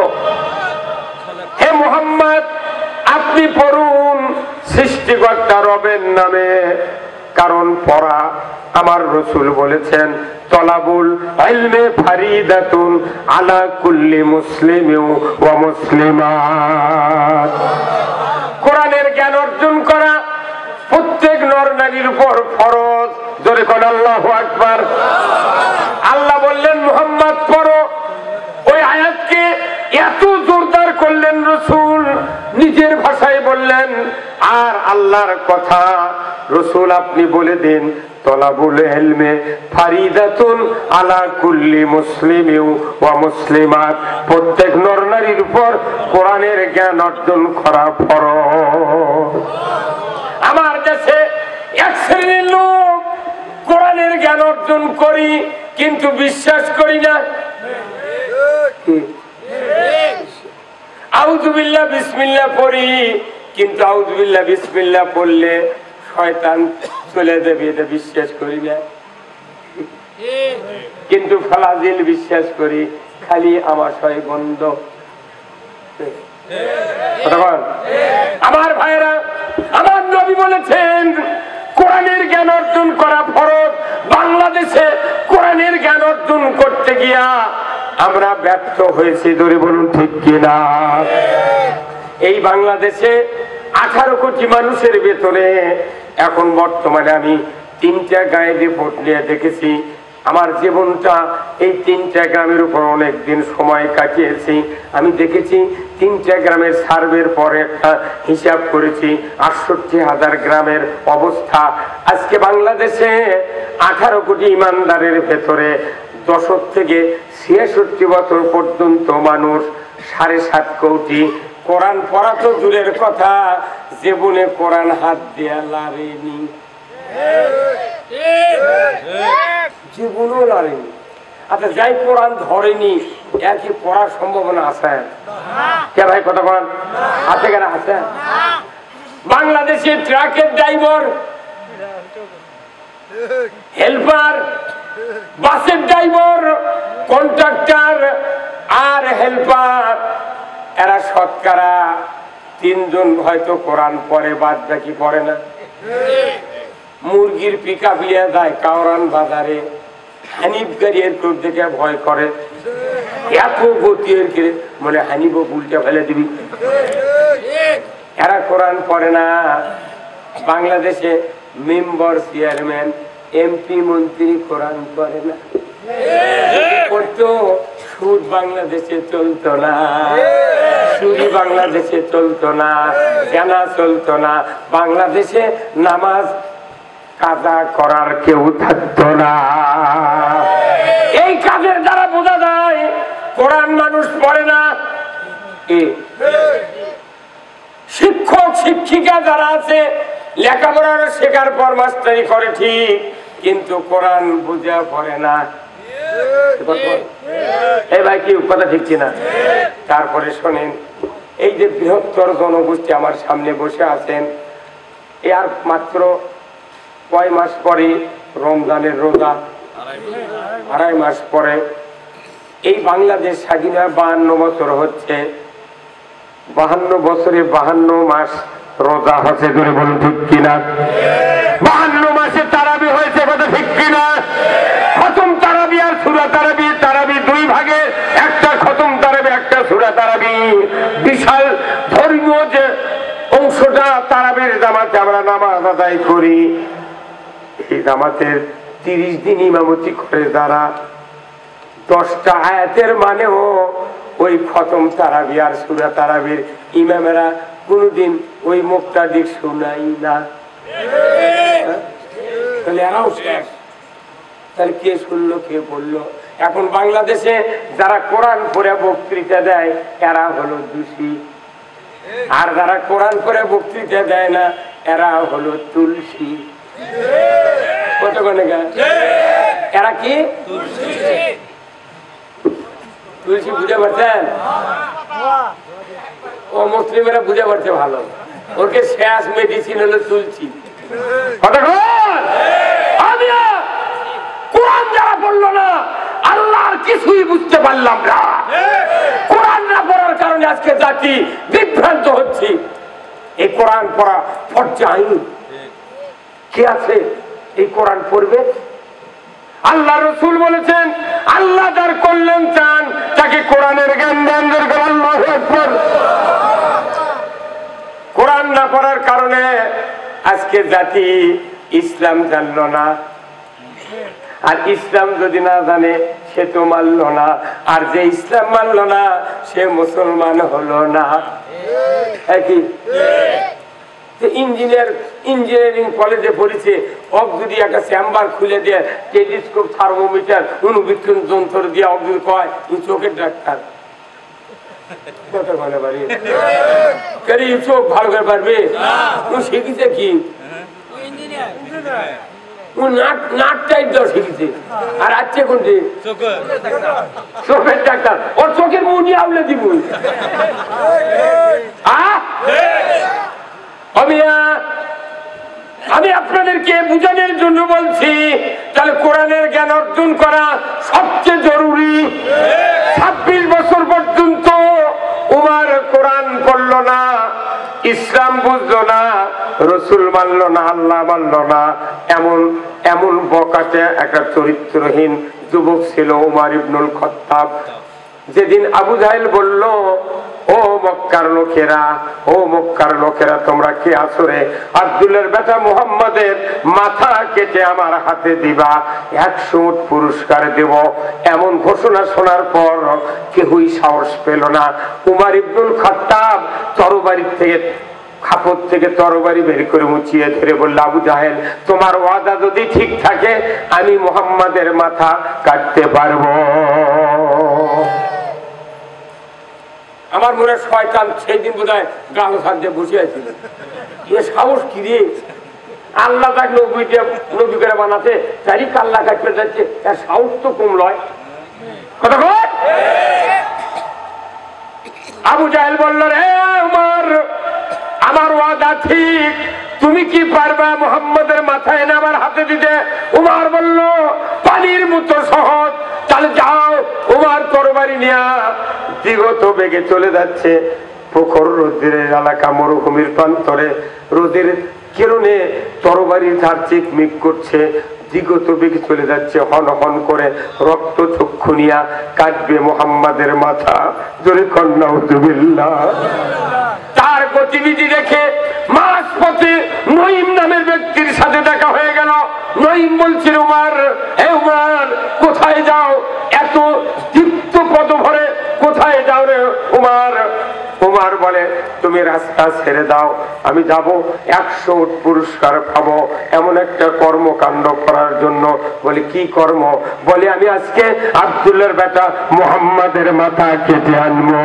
Speaker 1: হে মুহাম্মদ, আপনি পড়ুন সৃষ্টিকর্তা রবের নামে। কারণ পড়া, আমার রাসূল বলেছেন, তলাবুল ইলমি ফারিদাতুন আলা কুল্লি মুসলিমিন ওয়া মুসলিমাত। কোরআনের জ্ঞান অর্জন করা প্রত্যেক নর নারীর উপর ফরজ। জোরে কোন আল্লাহু আকবার। আল্লাহ বললেন মুহাম্মদ পড়ো। ওই আয়াতকে এত জোরদার করলেন রাসূল, নিজের ভাষায় বললেন। আর আল্লাহর কথা রাসূল আপনি বলে দিন, তলাবুল ইলমি ফারিদাতুন আলা কুল্লি মুসলিমিন ওয়া মুসলিমাত। প্রত্যেক নর নারীর উপর কোরআনের জ্ঞান অর্জন করা ফরজ। আমার দেশে এক শ্রেণীর লোক কোরআনের জ্ঞান অর্জন করি, কিন্তু বিশ্বাস করি না। আউযু বিল্লাহ বিসমিল্লাহ পড়ি, কিন্তু আউযু বিল্লাহ বিসমিল্লাহ পড়লে শয়তান চলে যাবে, এটা বিশ্বাস করি না। কিন্তু ফালাজিল বিশ্বাস করি, খালি আমার শয় বন্ধ। আমার ভাইরা, আমার নবী বলেছেন কোরআনের জ্ঞান অর্জন করা ফরজ। বাংলাদেশে কোরআনের জ্ঞান অর্জন করতে গিয়া আমরা ব্যর্থ হয়েছি। ধরে বলুন ঠিক কিনা? এই বাংলাদেশে 18 কোটি মানুষের ভেতরে এখন বর্তমানে আমি 3টা গায়ে রিপোর্ট নিয়ে দেখেছি। আমার জীবনটা এই 3টা গ্রামের উপর অনেকদিন সময় কাটিয়েছি। আমি দেখেছি 3টা গ্রামের সার্ভের পরে একটা হিসাব করেছি 68,000 গ্রামের অবস্থা। আজকে বাংলাদেশে 18 কোটি ইমানদারের ভেতরে 10 থেকে 66 বছর পর্যন্ত মানুষ, 7.5 কোটি। কোরআন পড়া তো দূরের কথা, জীবনে কোরআন হাত দেয়া লারেনি, জীবনও লারেনি। আচ্ছা, যাই কোরআন ধরেনি এর কি পড়ার সম্ভাবনা আছে? কে ভাই কথা বলেন, আছে কেন? আছে। বাংলাদেশে ট্রাকের ড্রাইভার, হেল্পার, বাসের ড্রাইভার, কন্ট্রাক্টর আর হেল্পার, এরা শতকরা 3 জন হয়তো কোরআন পড়ে, বাদ বাকি পড়ে না। মুরগির পিকআপ নিয়ে যায় কাওরান বাজারে, হানিফ গাড়ি এরপর দেখে ভয় করে, এত গতি এর মনে হানিফ উল্টে ফেলে দিবি। এরা কোরআন পড়ে না। বাংলাদেশে মেম্বার চেয়ারম্যান এমপি মন্ত্রী কোরআন পড়ে না, পড়তো সুদ বাংলাদেশে চলতো না, চুরি বাংলাদেশে চলতো না, জানা চলতো না, বাংলাদেশে নামাজ কাজা করার কেউ থাকতো না। এই কাজের দ্বারা বোঝা যায় কোরআন মানুষ পড়ে না। শিক্ষক শিক্ষিকা যারা আছে লেখাপড়ার শেখার পর মাস্টারি করে ঠিক, কিন্তু কোরআন বুঝা পড়ে না। এই ভাই কি কথা ঠিক কিনা? তারপরে শোনেন, এই যে বৃহত্তর জনগোষ্ঠী আমার সামনে বসে আছেন, আর মাত্র কয় মাস পরে রমজানের রোজা, 2.5 মাস পরে এই বাংলাদেশ স্বাধীন হয় 52 বছর হচ্ছে। 52 বছরে 52 মাস রোজা হচ্ছে, ধরে বলুন ঠিক কিনা? 52 মাসে তারাবি হয়েছে, কথা ঠিক কিনা? খতম তারাবি আর সূরা তারাবি, তারাবি 2 ভাগে, একটা খতম তারাবি একটা সূরা তারাবি। বিশাল ধর্মীয় যে অংশটা তারাবির জামাতে আমরা নামাজ আদায় করি, এই জামাতের 30 দিন ইমামতি করে যারা, 10টা আয়াতের মানেও ওই খতম তারাবি আর সূরা তারাবির ইমামেরা কোনদিন ওই মুক্তাদি শোনাই না। তাহলে এরাও শেষ, তাহলে কে শুনলো কে বললো? এখন বাংলাদেশে যারা কোরআন পড়ে বক্তৃতা দেয় এরা হলো দোষী, আর যারা কোরআন পড়ে বক্তৃতা দেয় না এরা হলো তুলসী। কতক্ষণে গা এরা কি তুলসী বুঝে পারছেন? ও মুসলিমেরা বুঝে পারছে ভালো, ওকে শেষ মেডিসিন হলো তুলসী। কোরআন যারা পড়লো না আল্লাহর কিছুই বুঝতে পারলাম না। কোরআন না পড়ার কারণে আজকে জাতি বিভ্রান্ত হচ্ছে। এই কোরআন পড়া ফরজ আইন। কে আছে এই কোরআন পড়বে? আল্লাহ রাসূল বলেছেন, আল্লাহ যার কল্যাণ চান তাকে কোরআনের জ্ঞান দান করেন। আল্লাহু আকবার। কোরআন না পড়ার কারণে আজকে জাতি ইসলাম জানলো না, আর ইসলাম যদি না জানে সে তো মানল না, আর যে ইসলাম মানল না সে মুসলমান হলো না। একই ইঞ্জিনিয়ারিং কলেজে পড়েছে, অব যদি একটা চেম্বার খুলে দিয়ে টেলিস্কোপ থার্মোমিটার অনুবীক্ষণ যন্ত্র দিয়ে অব যদি কয় চোখের ডাক্তার, চোখ ভালো করে পারবে? শিখিছে কি? শিখেছে। আর আজকে কোনটি? চোখের ডাক্তার। ওর চোখের মুড়ি আউলে দিব। আমি আপনাদেরকে বুঝানোর জন্য বলছি, তাহলে কোরআনের জ্ঞান অর্জন করা সবচেয়ে জরুরি। 26 বছর পর্যন্ত উমর কোরআন পড়ল না, ইসলাম বুঝলো না, রসুল মানল না, আল্লাহ মানল না। এমন বকাটে একটা চরিত্রহীন যুবক ছিল উমর ইবনুল খাত্তাব। যেদিন আবু জাহেল বলল, ও মক্কার লোকেরা, ও মক্কার লোকেরা, তোমরা কি আছো রে? আব্দুল্লাহর বেটা মুহাম্মাদের মাথা কেটে আমার হাতে দিবা, 100 উট পুরস্কার দেব। এমন ঘোষণা শোনার পর কেউই সাহস পেল না। উমর ইবনুল খাত্তাব তরবারির থেকে খাপত থেকে তরবারি বের করে মুচিয়ে ধরে বলল, আবু জাহেল, তোমার ওয়াদা যদি ঠিক থাকে আমি মুহাম্মাদের মাথা কাটতে পারবো। আমার মনে হয় শয়তান সেই দিন বোধ হয় গালো সাথে বসে আছে। এ সাহস কি রে? আল্লাহ তাকে নবী করে বানাতে তারই কাল্লা কাটতে যাচ্ছে, তার সাহস তো কম লয়। কথা বল। আবু জাহেল বলল, রে উমর, আমার ওয়াদা ঠিক, তুমি কি পারবা মুহাম্মাদের মাথায় এনে আমার হাতে দিতে? উমর বলল, পানির মতো সহজ, তাহলে যাও। উমর তরবারি নিয়ে দিগত বেগে চলে যাচ্ছে। প্রখর রোদের এলাকা, মরুভূমির প্রান্তরে রোদের কিরণে তরবারির ধার চিকমিক করছে, দিগত বেগে চলে যাচ্ছে। হন হন করে রক্ত চক্ষু নিয়া কাটবে মুহাম্মাদের মাথা। জোরে কন্যা উযুবিল্লাহ। তার গতিবিধি দেখে মাঝপথে নঈম নামের ব্যক্তির সাথে দেখা হয়ে গেল। নঈম বলছিল, উমর, হে উমর, কোথায় যাও? এত দীপ্ত পদ ভরে কোথায় যাও রে উমর? উমর বলে, তুমি রাস্তা ছেড়ে দাও, আমি যাব 100 উট পুরস্কার পাবো এমন একটা কর্মকাণ্ড করার জন্য। বলে, কি কর্ম? বলে, আমি আজকে আব্দুল্লাহর বেটা মুহাম্মাদের মাথা কেটে আনবো।